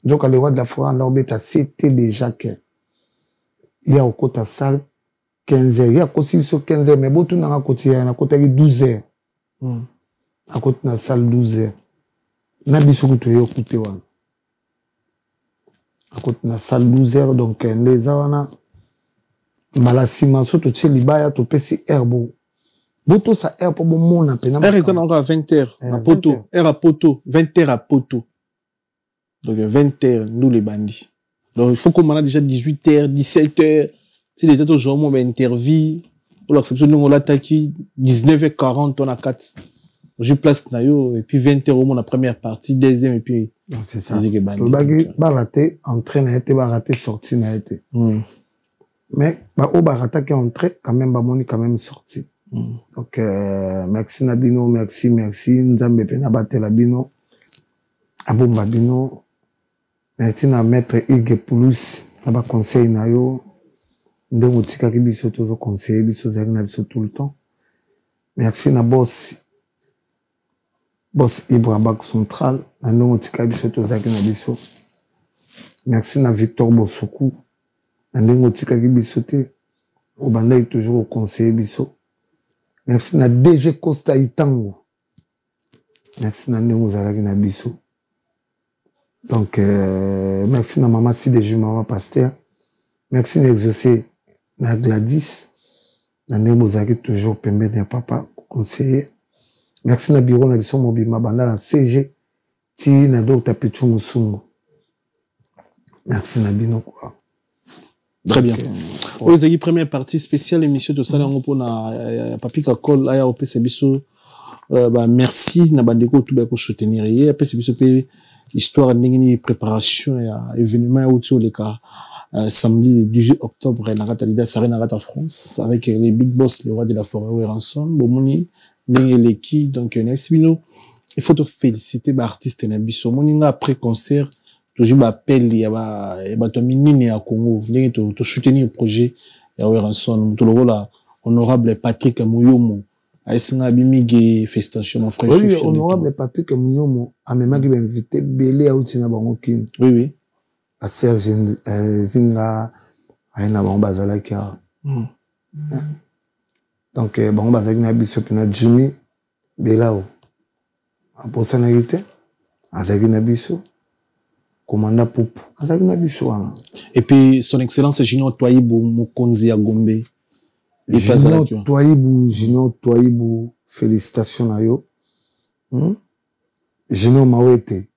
donc le roi de la forêt anda obeta c'était déjà que ya okota salle 15h ya kosi biso 15h mais botu nanga kotia na kotaki 12h akoti na salle 12h na biso kutu yo kute wana akoti na salle 12h donc ndeza wana malasima so to tche libaya to pesi herbo boto sa air pour bon monde pena air est encore à 20h à poto air à poto 20h à poto donc 20h nous les bandits donc il faut qu'on a déjà 18h 17h si les dates aujourd'hui on va interview pour l'acception nous on l'attaque 19h40 on a 4 je place nayo et puis 20h au moins la première partie deuxième et puis c'est ça le bagui ba raté entrée na été ba raté sortie na été mais ba o ba raté entrée quand même ba moni quand même sortie. Donc merci Nabino, merci Nzambe pena batela bino abomba bino merci na maître Hugues Poulos na ba conseil na yo ndongo tika ki biso tozo conseiller biso zaki na biso tout le temps merci na boss Ibrahim Central na ndongo tika biso tozo zaki na biso merci na Victor Bosoku na ndongo tika ki biso te obanda toujours conseiller biso. Merci na DG Costa Itango. Merci na ndenge ozalaki na biso. Donc merci na maman Sidéju maman Pasteur. Merci na exaucé na Gladys. Na ndenge ozalaki toujours pembeni ya papa conseiller. Merci na bureau na biso mobima banda na CG ti na Dr Pichu Musungu. Merci na bino quoi. Très bien. Vous avez première partie spéciale émission de Salango pour na Papi Kakol aya opese biso merci na bandeko tout ba ko soutenir et opese biso pe histoire ndingini préparation ya événement autour le cas samedi 18 octobre na Catalida Sarena Rata France avec les big boss les rois de la forêt Ranson Bomoni Ngeleki donc Nesbino il faut te féliciter ba artiste na biso moninga après concert toujours appel il y a to minini à Congo venir te soutenir le projet ya Ranson tout le rôle honorable Patrick Muyomo aïsinga bimige festation mon frère oui honorable Patrick Muyomo a même qui invité belé à utina bango kin oui à Serge Zinga aina bango bazala kia donc bango bazaki na biso pina Jimmy belao a personnalité azaki na biso commandant Poup avec na biso wana et puis son excellence Junior Toyibu Mukonzi à Gombe Junior Toyibu félicitations à yo Junior Mawete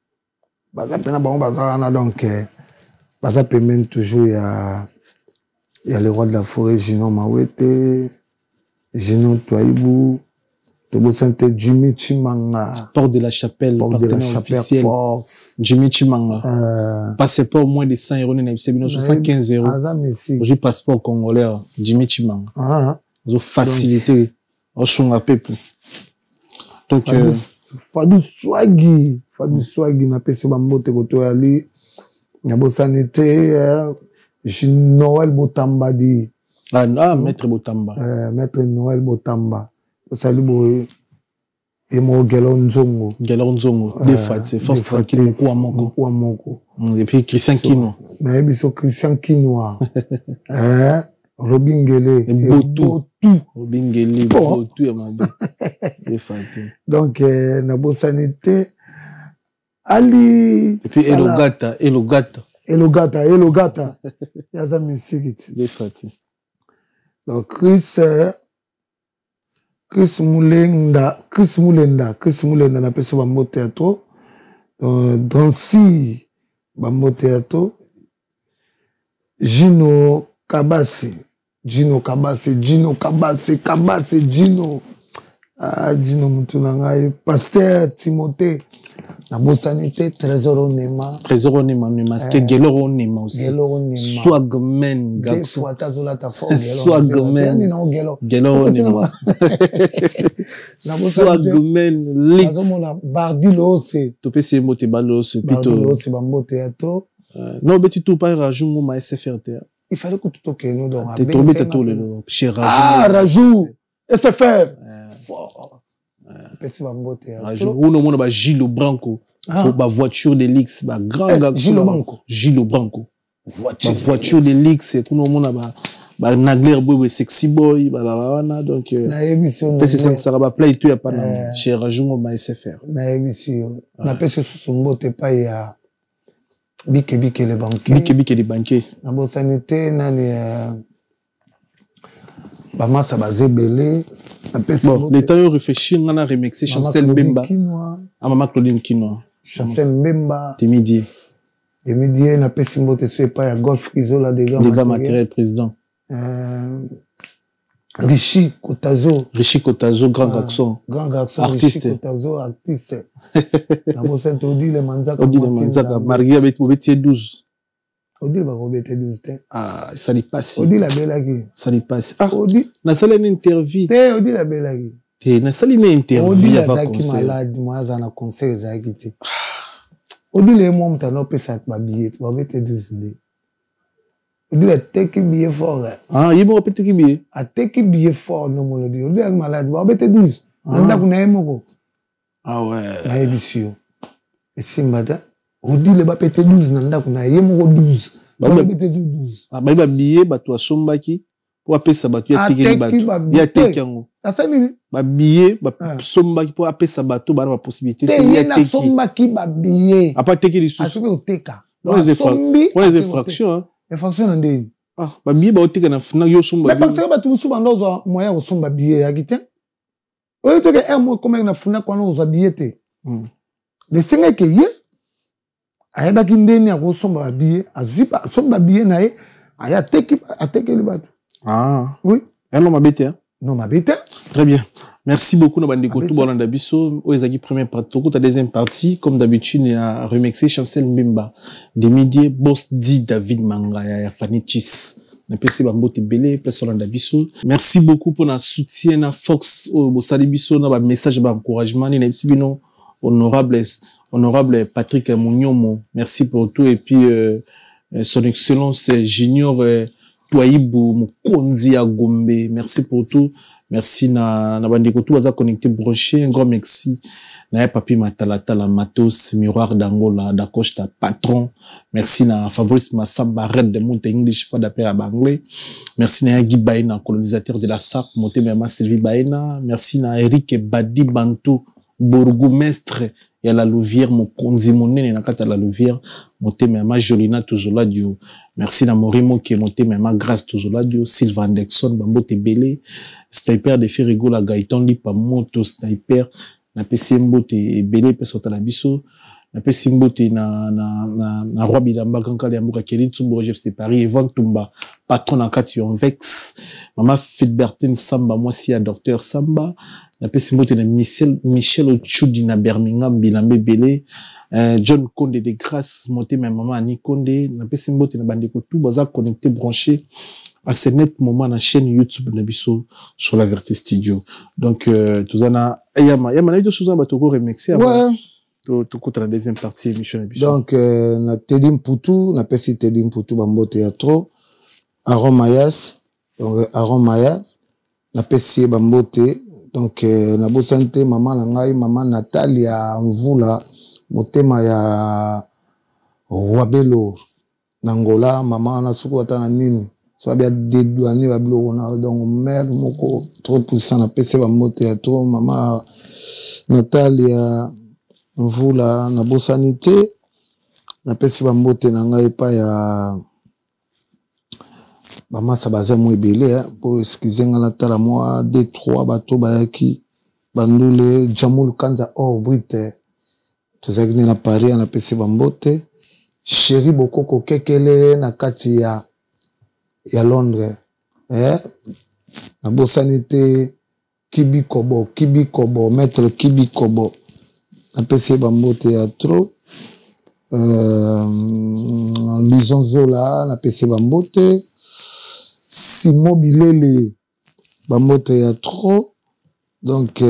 baza pena bango baza wana donc baza pemene toujours ya le roi de la forêt Junior Mawete Junior Toyibu Togo Santé Jimmy Chimanga Port de la Chapelle officiel Force Jimmy Chimanga passeport moins de 100 € na bisebino 75 €. Aujourd'hui passeport congolais Jimmy Chimanga zo facilité au son peuple donc Fadou Swagi na pesi bambote koto ali nyabo sanité Noël Botamba di maître Botamba maître Noël Botamba salut boy et mo Gelonzongo des fois c'est force tranquille pour moko et puis Christian Kino na biso Christian Kinoa Robin Gele et Botou Robin Gele Botou et mabé des fois donc na bo sanité Ali et puis Elogata yaza misigit des fois donc Chris Mulenda na peso bambo théâtre Drancy bambo théâtre Gino Kabase Gino mutu na ngai Pasteur Timothée na bosanité Trésor Onema masque Geloro Onema aussi Swagman des fois tazola ta forme Swagman Geloro Onema Swagman Lix azomona Bardi Lose to pese mote balo se pito Lose bambo théâtre Non, mais tu tout pas Rajou ma SFRT. Il fallait que tu toques nous donc. T'es tombé tout le chez Rajou. Ah, Rajou. SFR. Fort. Pesi ba mbote. Rajou, on a ba Gilles Branco. Faut ba voiture de l'X, ba grand gars. Gilles Branco. Gilles Branco. Voiture de l'X, qu'on a ba Nagler boy sexy boy, ba la wana donc na émission. C'est ça ça va play tout ya pas chez Rajou ma SFR. Na émission. Na pesi sous mbote pa ya Bike les banquiers. Bike les banquiers. Na bo sanité nani ba massa basé belé. Bon, l'état yo réfléchir on a remixé Chancel Mbemba. Ah maman Claudine Kinoa. Chancel Mbemba. Temidie na pesi mbote so pas ya golf Izola des gars matériel président. Richie Kotazo, grand garçon, artiste. Richie Kotazo, artiste. Na bo sente Odile Manzaka. Marie avec Bobetier 12. Odile ba Bobetier 12. Ah, ça n'est pas si. Odile la belaki. Ça n'est pas si. Ah, Odile. Na sala une interview. Odile la belaki. Na sala une interview avant concert. Odile malade, moi za na concert za kiti. Odile mo mtano pesa ba billet, ba Bobetier 12. Odile a teki billet fort. Ah, il m'a répété qui billet. A teki billet fort non mon Odile. Odile malade, ba Bobetier 12. Nanda kuna yemoko. Ah ouais. Na édition. Et Simbata, Odile ba pété 12 nanda kuna yemoko 12. Ba Bobetier 12. Ah ba billet ba to sombaki pour appeler ça ba tu ya teki ba. Ya teki yango. Asa nini? Ba billet ba sombaki pour appeler ça ba to ba na possibilité ya teki. Sombaki ba billet. A pas teki les sous. A sobe oteka. Pour les infractions hein. Infraction na ndeni. Ah, ba billet ba oteka na funa yo somba. Mais parce que ba tu somba ndozo moyen osomba billet ya gitien. Oyo teke mo comme na funa kwa ndozo billet te. Le singa ke ye ayeba ki ndeni ya kosomba billet, azipa somba billet na ye, aya teki le bato. Ah. Oui. Elle non mabete hein. Non mabete. Très bien. Merci beaucoup na bandeko tout bolanda biso oyezaki première partie ta deuxième partie comme d'habitude il a remixé Chancel Mbemba de midi boss dit David Mangaya ya Fanichis na pesi ba mbote belé place bolanda biso. Merci beaucoup pour na soutien na Fox au bosali biso na ba message ba encouragement ni na bino honorable Patrick Mounyomo. Merci pour tout et puis son excellence Junior Touaïbou Mukonzi à Gombe. Merci pour tout. Merci na bandeko tout baza connecté branché. Un grand merci. Na papi Matalata la Matos Miroir d'Angola d'Acosta patron. Merci na Fabrice Massamba Red de Monte English pas d'appel à anglais. Merci na Guy Baena colonisateur de la SAP Monte Mema Sylvie Baena. Merci na Eric Badi Bantou bourgmestre ya la Louvière Mokonzi monene na kata la Louvière Monte Mema Jolina Tozola Dio. Merci na Morimo qui est monté Mema Grâce Tozola Dio. Sylvain Dexon Bambote Belé sniper de Ferrigo la Gaëtan Lipa Moto sniper na PC Mbote Belé pe sota la biso na PC Mbote na Roi Bilamba Kankale Mboka Kelly Tsumbo Jeff de Paris Evan Tumba patron na kati on Vex Mama Filbertine Samba moi si à docteur Samba na PC Mbote na Michel Ochudi na Birmingham Bilambe Belé John Konde de Grâce monté ma maman Annie Konde na PC Mbote na bandeko tout baza connecté branché à ce net moment na chaîne YouTube na biso sur la Vérité Studio. Donc tout ana yama na ido souvent ba to ko remixer ouais to ko la deuxième partie émission na biso. Donc na Tedim Poutou na pesi Tedim Poutou bambo théâtre Aromayas donc Aromayas na pesi bambote donc na bo santé maman na ngai maman Natalia Mvula motema ya Wabelo Nangola maman na suku atana nini soit bien dédouané ba bilo na donc mère moko trop puissant na pese ba mote ya trop maman Natalia Mvula na bosanité na pese ba mote na ngai pa ya maman sabaza mo ebele pour excuser ngala tala moi 2-3 bato bayaki bandule Jamul Kanza Brite tozakine na Paris na pese ba mbote chéri bokoko kekele na kati ya Londres na bosanité Kibi Kobo maître Kibi Kobo na pese ba mbote ya trop Luzon Zola na pese ba mbote Simon Bilele ba mbote ya trop donc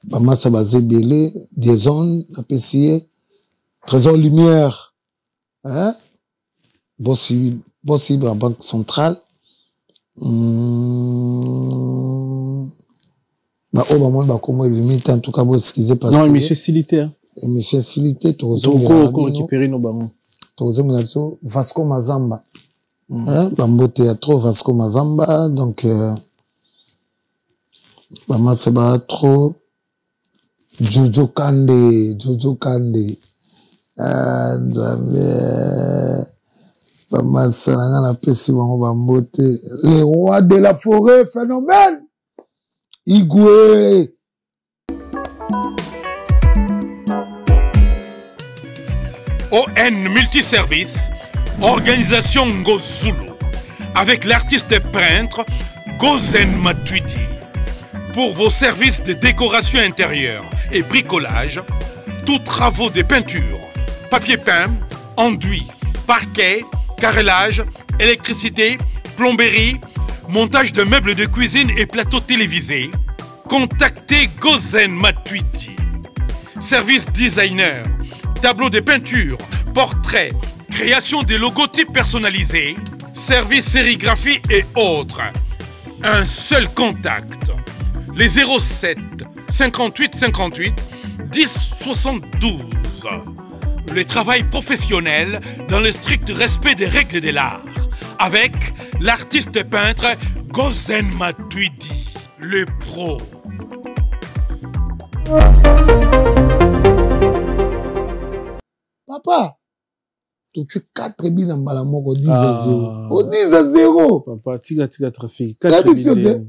Bamasa Bazebele Diezon na pese Trésor Lumière, hein? Bossi la Banque Centrale. Bah, oh, bah, moi, bah, comment il limite, en tout cas, vous excusez pas. Non, monsieur Silité, hein. Monsieur Silité, tu récupérer nos ballons. Vasco Mazamba. Hein? Bambo Théâtre, Vasco Mazamba. Donc, Bama Sebatro. Jojo Kande. Bama Sarangana Pessi Bambote. Les rois de la forêt, phénomène. Igwe. ON Multiservice, organisation Ngozulu, avec l'artiste peintre Gozen Matuidi. Pour vos services de décoration intérieure et bricolage, tous travaux de peinture, papier peint, enduit, parquet, carrelage, électricité, plomberie, montage de meubles de cuisine et plateaux télévisés, contactez Gozen Matuidi. Service designer, tableau de peinture, portrait, création des logotypes personnalisés, service sérigraphie et autres. Un seul contact. Les 07 58 58 10 72. Le travail professionnel dans le strict respect des règles de l'art. Avec l'artiste peintre Gozen Matuidi, le pro. Papa, tu tues 4 billes en balamoko 10 à 0. Oh, 10 à 0. Papa, tiga trafic. 4 billes.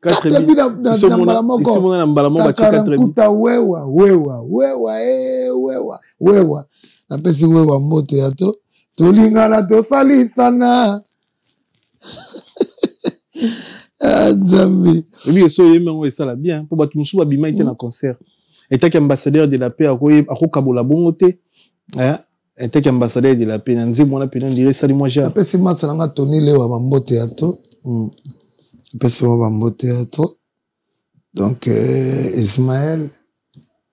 4 billes dans balamoko. Ici, on a un balamoko, 4 billes. Wewa. Na pesi wewa mote ya to. Tolingana to sali sana. Zambi. Oui, so yemengo esala bien. Pour batu musu babima ite na concert. Était ambassadeur de la paix à Kabola Bongote. Était ambassadeur de la paix. Nanzi mwana pena dire sali moi ja. Apesi masalanga Tony Lewa Bambo Théâtre. Apesi wa Bambo Théâtre. Donc Ismaël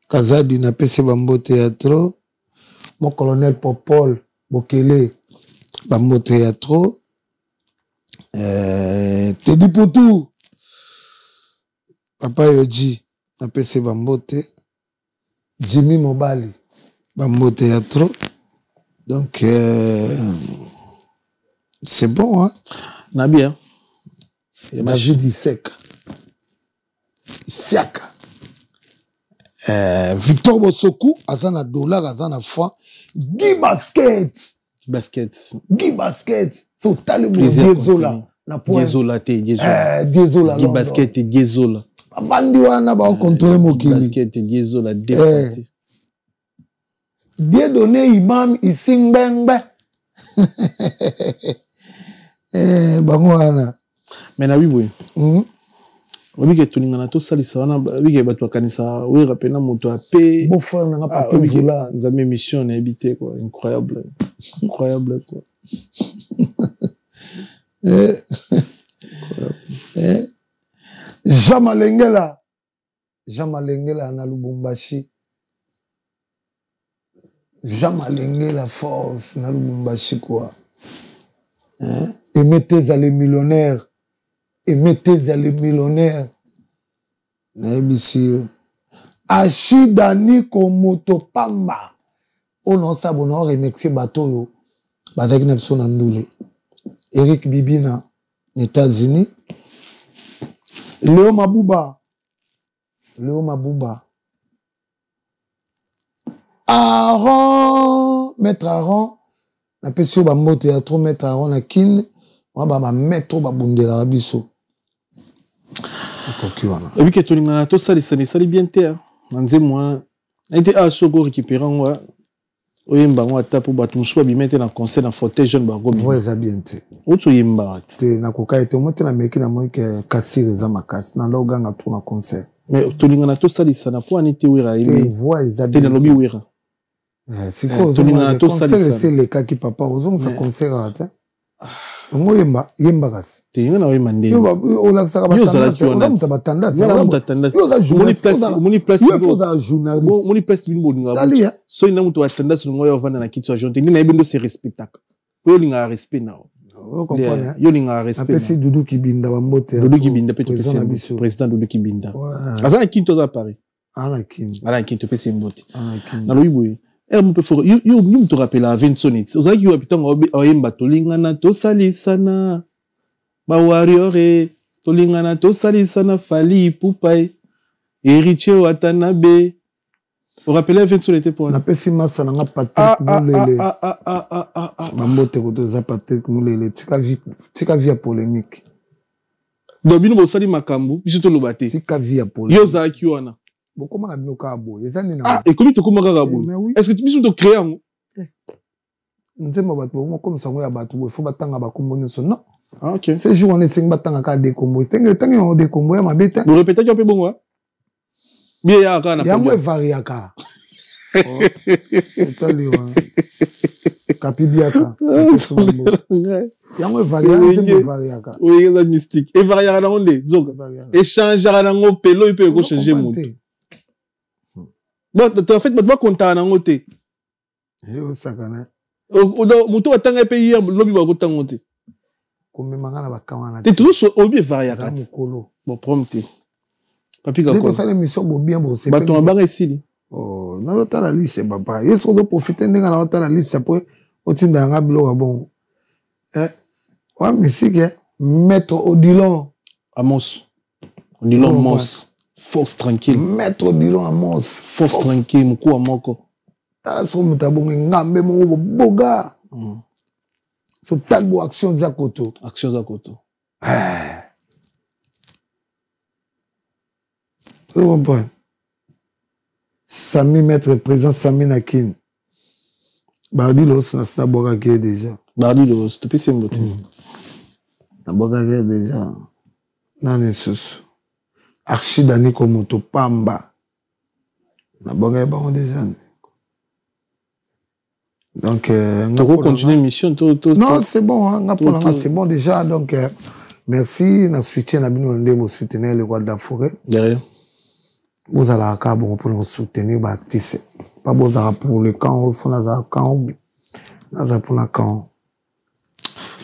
Kazadi na pesi Bambo Théâtre. Mon colonel Popol Bokele Bambo Théâtre. Teddy Poutou. Papa Yoji na pesi Bambo Théâtre. Jimmy Mobali, Bambo Théâtre. Donc, c'est bon, hein? Nabia. David Iseka. Victor Bosoku, Azana dollar, Azana foi. Guy Basket. Guy Basket. C'est au talibou. Dézola. Dézola. Dézola. Guy Basket et Dézola. Avandi wana ba contrôler mokili. Basket Dézola déporté. Dieu donné imam isingbengbe. Bango wana. Mais na oui. Obi ke tuningana to salisa wana obi ke bato kanisa we rapena moto ape. Bon frère na pas là. Nzambe mission na habité quoi, incroyable quoi. Jamalengela na Lubumbashi. Jamalengela force na Lubumbashi quoi. Émettez les millionnaires. Naibisi. Ashidani Komoto Pamba. On s'abonne remixer bateau yo. Bazak nepso na ndule. Eric Bibina, États-Unis. Léo Mabouba. Aaron. Maître Aaron. Na pesio ba mbo théâtre Maître Aaron na kin. Wa ba maître ba bundela rabiso. Kokiwana. Et puis que tolingana to sali bien te. Nanze moi. Était à Sogo récupérant wa. Oyemba ngo ata po batu musu ba mettre na concert na fauteuil jeune ba go. Voix bien te. Oto yemba. Te na koka ete monte na meki na monke kasire za makasi na loganga to na concert. Mais tolingana to salisa na po anite wira ime. Voix bien. Te na lobi wira. C'est quoi tolingana to salisa. C'est les cas qui papa ozong sa concert ata. ngo yemba kasi te nga na oyemba ndenge yo la saka batandasi moni place bino bolinga so ina mutu batandasi ngo yo vanda na kitu ya jonte ndi na yebendo se respectaka yo linga respect na yo linga respect apesi Dudu Kibinda bambote Dudu Kibinda pe to président Dudu Kibinda azana kinto za Paris ala kinto pe se mbote na loyiboye mon peu fort yo me rappelle à Vincent ozaki ki wapitango oyemba tolingana tosalisana ba warrior tolingana tosalisana Fali Poupai Héritier Watanabe on rappelle Vincent était pour na pesi masa na Patrick Mulele bambote ko toza Patrick Mulele tika via polémique donc bino bosali makambu biso to lobate tika via polémique yo zaki wana bokoma na bino ka boye ezani na et comment to komaka ka boye est-ce que tu biso to créer ngo nzema bato ngo comme ça ngo ya bato bo faut batanga bakombo nso non OK ce jour on est sing batanga ka de kombo tenge on de kombo ya mabeta vous répétez tu peu bon bien ya ka na ya ngo variaka taliwa kapibiaka ya ngo variaka oui c'est mystique et variaka na onde zoka échange na ngo pelo il peut changer monde. Bon, en fait, moi, content en côté. Yo sakana. Muto watanga pe hier, lobi ba kota ngote. Comme mangana ba kawana. T'es toujours obi variaka. Bon, prompte. Papi ka ko. Dès que ça l'émission bo bien bo c'est. Ba ton ba resili. Oh, na ta la liste papa. Est-ce qu'on profiter ndenga na ta la liste après otinda nga bilo bon. Wa musique Maître Odilon Amos. Odilon Amos. Force tranquille. Maître Odilon Amos. Force tranquille, mkou amoko. Tala so mutabonge ngambe mo boga. So tagbo action za koto. Action za koto. Tu comprends? Sami Maître présent Sami Nakin. Bardilos na saboga ke déjà. Bardilos, tu peux se mbote. Na boga ke déjà. Nane susu. Archidani Komoto Pamba. Na boga ba déjà. Donc tu peux continuer mission non, c'est bon hein, c'est bon déjà donc merci na soutien na bino ndemo soutenir le roi de la forêt. Derrière. Vous allez à bon pour nous soutenir ba artiste. Pas besoin pour le camp, il faut na camp. Na pour la camp.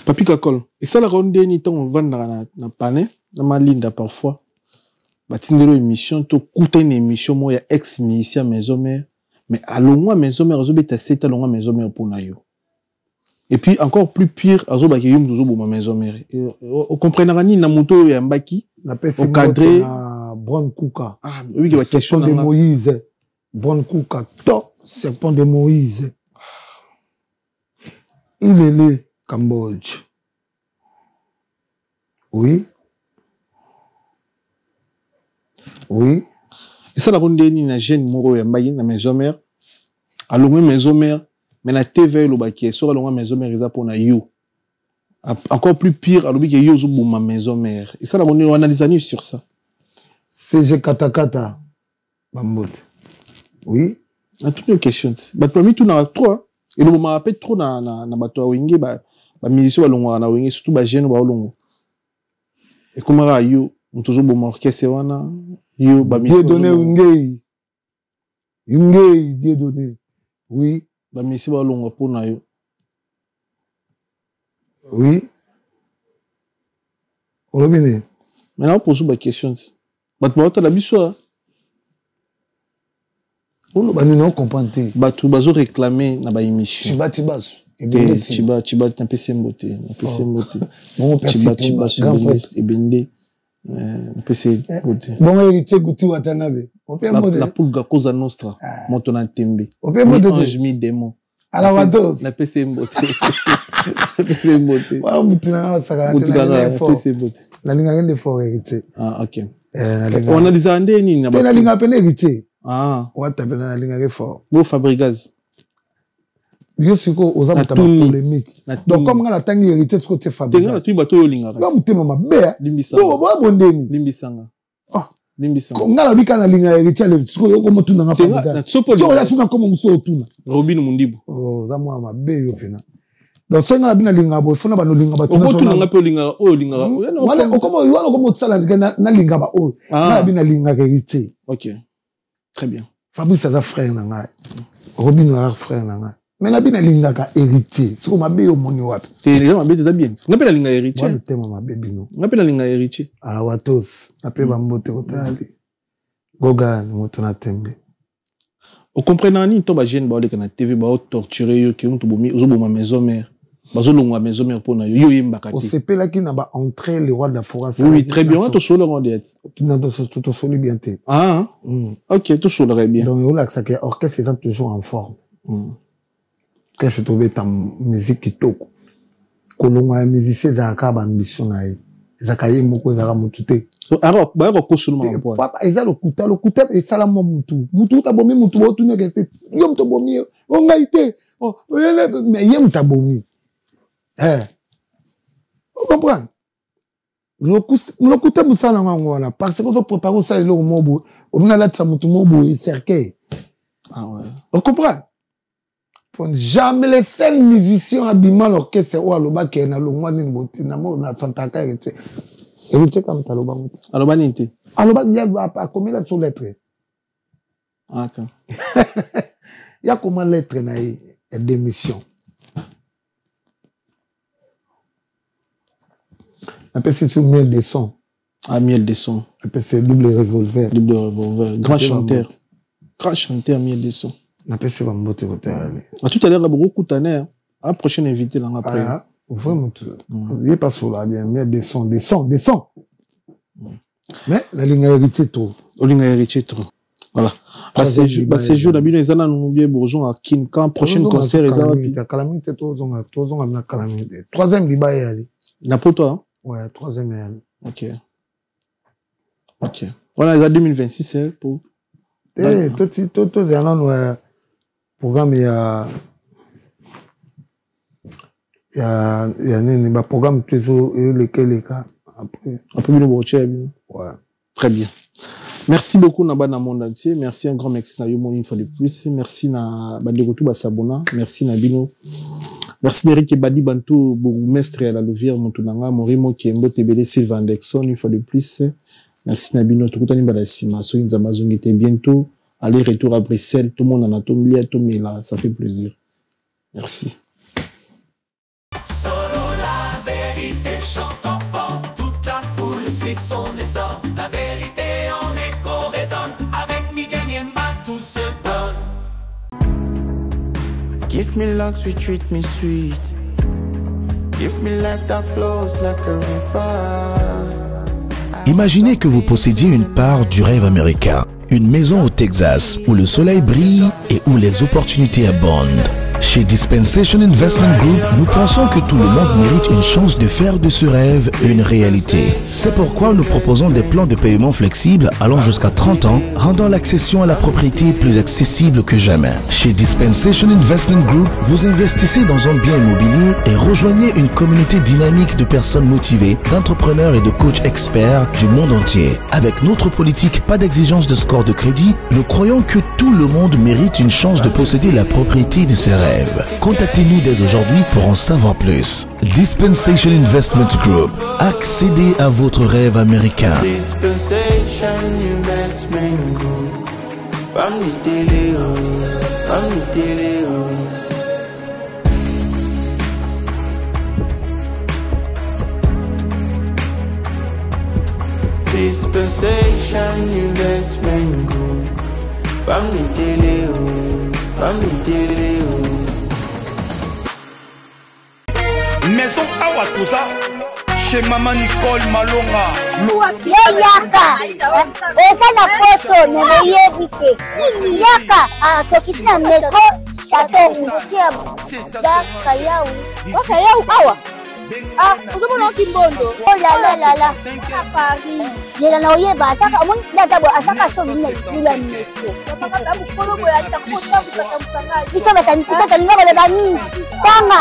Papi Kakol. Et ça la ronde ni ton vendre na pané, na malinda parfois. Batindelo émission to kuta une émission moi ya ex musicien maison mère. Mais à l'ongwa maison mère azo beta seta l'ongwa maison mère pour na yo. Et puis encore plus pire azo ba kiyum dozo bo maison mère. On comprendra ni na moto ya mbaki na pesi cadré Bron Kuka. Ah oui que la question de Moïse. Bron Kuka top serpent de Moïse. Il est le Cambodge. Oui. Oui. Et ça la ronde ni na jeune moro ya mbaki na maison mère. À l'ongwa maison mère mais la TV le baki sur l'ongwa maison mère eza pour na yo. Encore plus pire alors que yo zo ma maison mère. Et ça la ronde on analyse sur ça. CG Katakata. Bambote. Oui. A toutes les questions. Bah toi mi tout na trois et le moment rappelle trop na bato wa wenge ba musicien wa longwa na wenge surtout ba jeune ba longo. Et comment ra yo on toujours bon orchestre wana yo ba musicien donné Ngei Dieu donné. Oui. Ba musicien ba longo pour na yo. Oui. On le bine. Maintenant pour sous ba questions. Bato ba la biso. On ba non comprendre. Bato bazo réclamer na ba émission. Chibasu. Chiba na pese mbote, na pese mbote. Bon Chiba et bende. Pese mbote. Bon héritier Guti Watanabe. La pulga cosa nostra. Montona tembe. Ange mi demo. Ala wados. Na pese mbote. Pese mbote. Wa mutuna saka na pese mbote. La linga ngende fort héritier. Ah OK. On a des andé ni na ba. La linga pene héritier. Ah. On t'appelle la linga fort. Bo Fabregas. Yo siko oza mutaba polémique. Donc comme ngala tangi héritier siko te Fabregas. Tenga tu bato yo linga. Nga mutema mabe. Limbisanga. Bo ba bondeni. Limbisanga. Ah. Limbisanga. Ngala bika na linga héritier le siko yo komo tuna nga Fabregas. Na tsopo. Jo ya suna komo muso tuna. Robin Mundibu. Oh za mwa mabe yo pena. donc ça na bina linga bo fona ba no linga ba tuna so na pe linga o linga wala okomo tsala na linga ba o na bina linga héritier. OK, très bien. Fabrice a frère na ngai Robin a frère na ngai mais na bina linga ka héritier siko mabe yo moni wapi te les mabe te bien nga pe na linga héritier wala tema mabe bino nga pe na linga héritier ala watos na pe ba mbote otali goga moto na tembe. Vous comprenez ni to ba jeune ba le na TV ba torturer yo ki mutu bomi ozo boma maison mère bazo longwa maison mère pona yo yemba kati. On sepela ki na ba entrer le roi de la forêt. Oui, très bien, to solo rondette. Tout solo bien té. Ah. OK, tout solo bien. Donc là ça que orchestre c'est toujours en forme. Que c'est trouver ta musique qui toko. Kolonga musicien za ka ba ambition na ye. Za ka ye moko za ka mutute. Alors, ba ko seulement point. Papa, eza le kuta et sala mutu. Mutu ta bomi mutu bo tune que c'est yom to bomi. On ngaité. Oh, mais yom ta bomi. Vous comprenez? Le kuta busala ngwana parce que vous préparez ça le mobo. On a là de mutu mobo et cercueil. Ah ouais. Vous comprenez? Jamais les seuls musiciens abîmant l'orchestre ou aloba qui est na longwa ni boti na mo na santaka héritier. Héritier comme taloba mutu. Aloba nité. Aloba il y a pas combien là sur lettre. Ah quand. Il y a comment lettre na et démission. Après c'est sur miel des sons. Ah miel des sons. Après c'est double revolver. Double revolver. Grand chanteur. Grand chanteur miel des sons. Après c'est Bambote Hotel. Tout à l'heure là beaucoup tanner. Un prochain invité là après. Ah, vraiment tout. Il est pas sur là bien miel des sons. Mais la ligne héritier trop. La ligne héritier trop. Voilà. C'est jour d'habitude les années nous bien bourgeon à Kinkan prochain concert les années. Calamité tous on a calamité. Troisième liba y aller. N'importe toi. Ouais, troisième y aller. OK. Voilà, les 2026 hein pour. Tout c'est un programme il y a un programme toujours lequel les cas après le bourgeois. Ouais. Très bien. Merci beaucoup Naba na monde entier. Merci un grand merci na Yomo une fois de plus. Merci na Bandegotou Basabona. Merci na Bino. Merci Eric Badi Bantou bourgmestre à la Louvière Montunanga Morimo Kiembo Tebele Sylvain Dexon une fois de plus. Merci na Bino Tukutani Badasima so in Amazon était bientôt aller retour à Bruxelles tout le monde en a tombé à tout mais là ça fait plaisir. Merci. Solo la vérité chante enfant, toute la foule suit son essor. La vérité en écho résonne, avec Miguel Niemba tout se donne. Give me love, sweet, treat me sweet. Give me life that flows like a river. Imaginez que vous possédiez une part du rêve américain. Une maison au Texas où le soleil brille et où les opportunités abondent. Chez Dispensation Investment Group, nous pensons que tout le monde mérite une chance de faire de ce rêve une réalité. C'est pourquoi nous proposons des plans de paiement flexibles allant jusqu'à 30 ans, rendant l'accession à la propriété plus accessible que jamais. Chez Dispensation Investment Group, vous investissez dans un bien immobilier et rejoignez une communauté dynamique de personnes motivées, d'entrepreneurs et de coachs experts du monde entier. Avec notre politique pas d'exigence de score de crédit, nous croyons que tout le monde mérite une chance de posséder la propriété de ses rêves. Contactez-nous dès aujourd'hui pour en savoir plus. Dispensation Investment Group. Accédez à votre rêve américain. Dispensation Investment Group. Dispensation Investment Group. Maison Awatusa chez Maman Nicole Malonga. Yaka esa na poto nebeyebite yaka tokiti na metro chateau ngutia daka yau awa uzomona kimbondo oh la Paris jela na oyeba saka omoni ndazabo asaka so bina lula metro saka kabu korogo ya takota busaka busanga isa batani ba nini tanga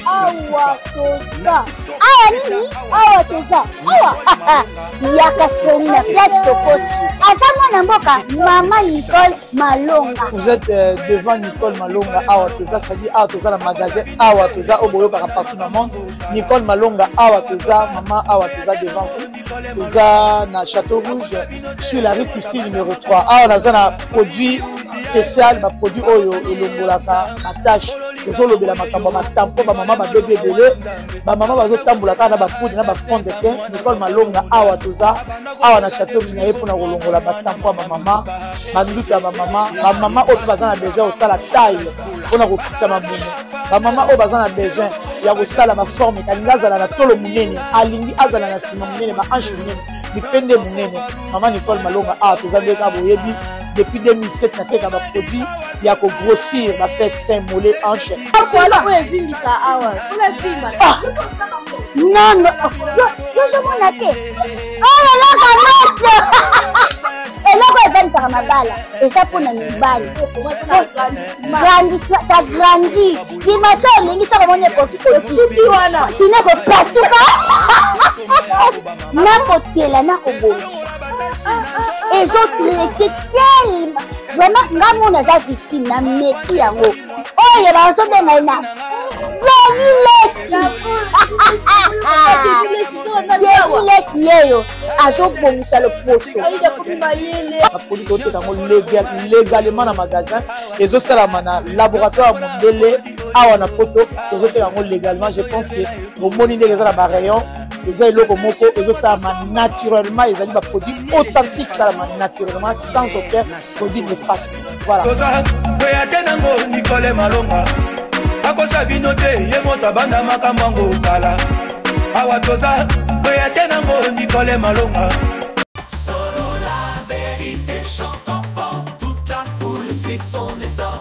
awa toza awa nini awa toza awa yaka sikoni na place tokoti aza mwana mboka mama Nicole Malonga. Vous êtes devant Nicole Malonga awa toza, c'est-à-dire awa toza na magasin awa toza oboyo kaka partout dans le monde. Nicole Malonga awa toza, maman awa toza devant vous. Toza na Château Rouge sur la rue Custine numéro 3. Awa naza na produit spécial, ba produit oyo elongolaka attache. Tozolobela makambo matampo ba mama ba bébé belé, ba mama bazo tambolaka na ba poudre na ba fond de teint. Nicole Malonga awa toza, awa na Château Rouge na yepo na kolongola matampo ba mama, banduka ba mama oyo baza na besoin osala taille pona kokitisa mabumu. Ba mama oyo baza na besoin ya kosala ma forme kalinga azala na tolo munene, alingi azala na sima munene, ba hanche munene, bipende munene. Mama Nicole Malonga awa toza ndeka boyebi depuis 2007 na teka ba produit ya ko grossir ba fait sein mollet hanche. Voilà oyo evimbisa awa. Ola vimba. Non, yo somona te. Oh la kamate. Eloko evanisaka mabala eza mpona mibali ça grandit dimension olingi soko moni ekoki kotiki wana sine kopasuka nakotela nakobongisa ezotraite telema vraiment nga mona aza victime na meki yango oyo bazobenga na Lesi yeyo azobongisa loposo apoli toteka ngo légalement na magasin ezosalama na laboratoire mondele awa na poto tozoteka ngo légalement. Je pense que omoni ndenge eza na barayon eza eloko moko ezosalama naturellement, ezali baproduit authentique salama naturellement sans aucun produit néfaste. Voilà. Nicole Malonga akosa bino te ye moto abanda makambo yango kala awa toza oya te nango Nicole Malonga. Solo la vérité chante enfant, toute la foule suit son essor.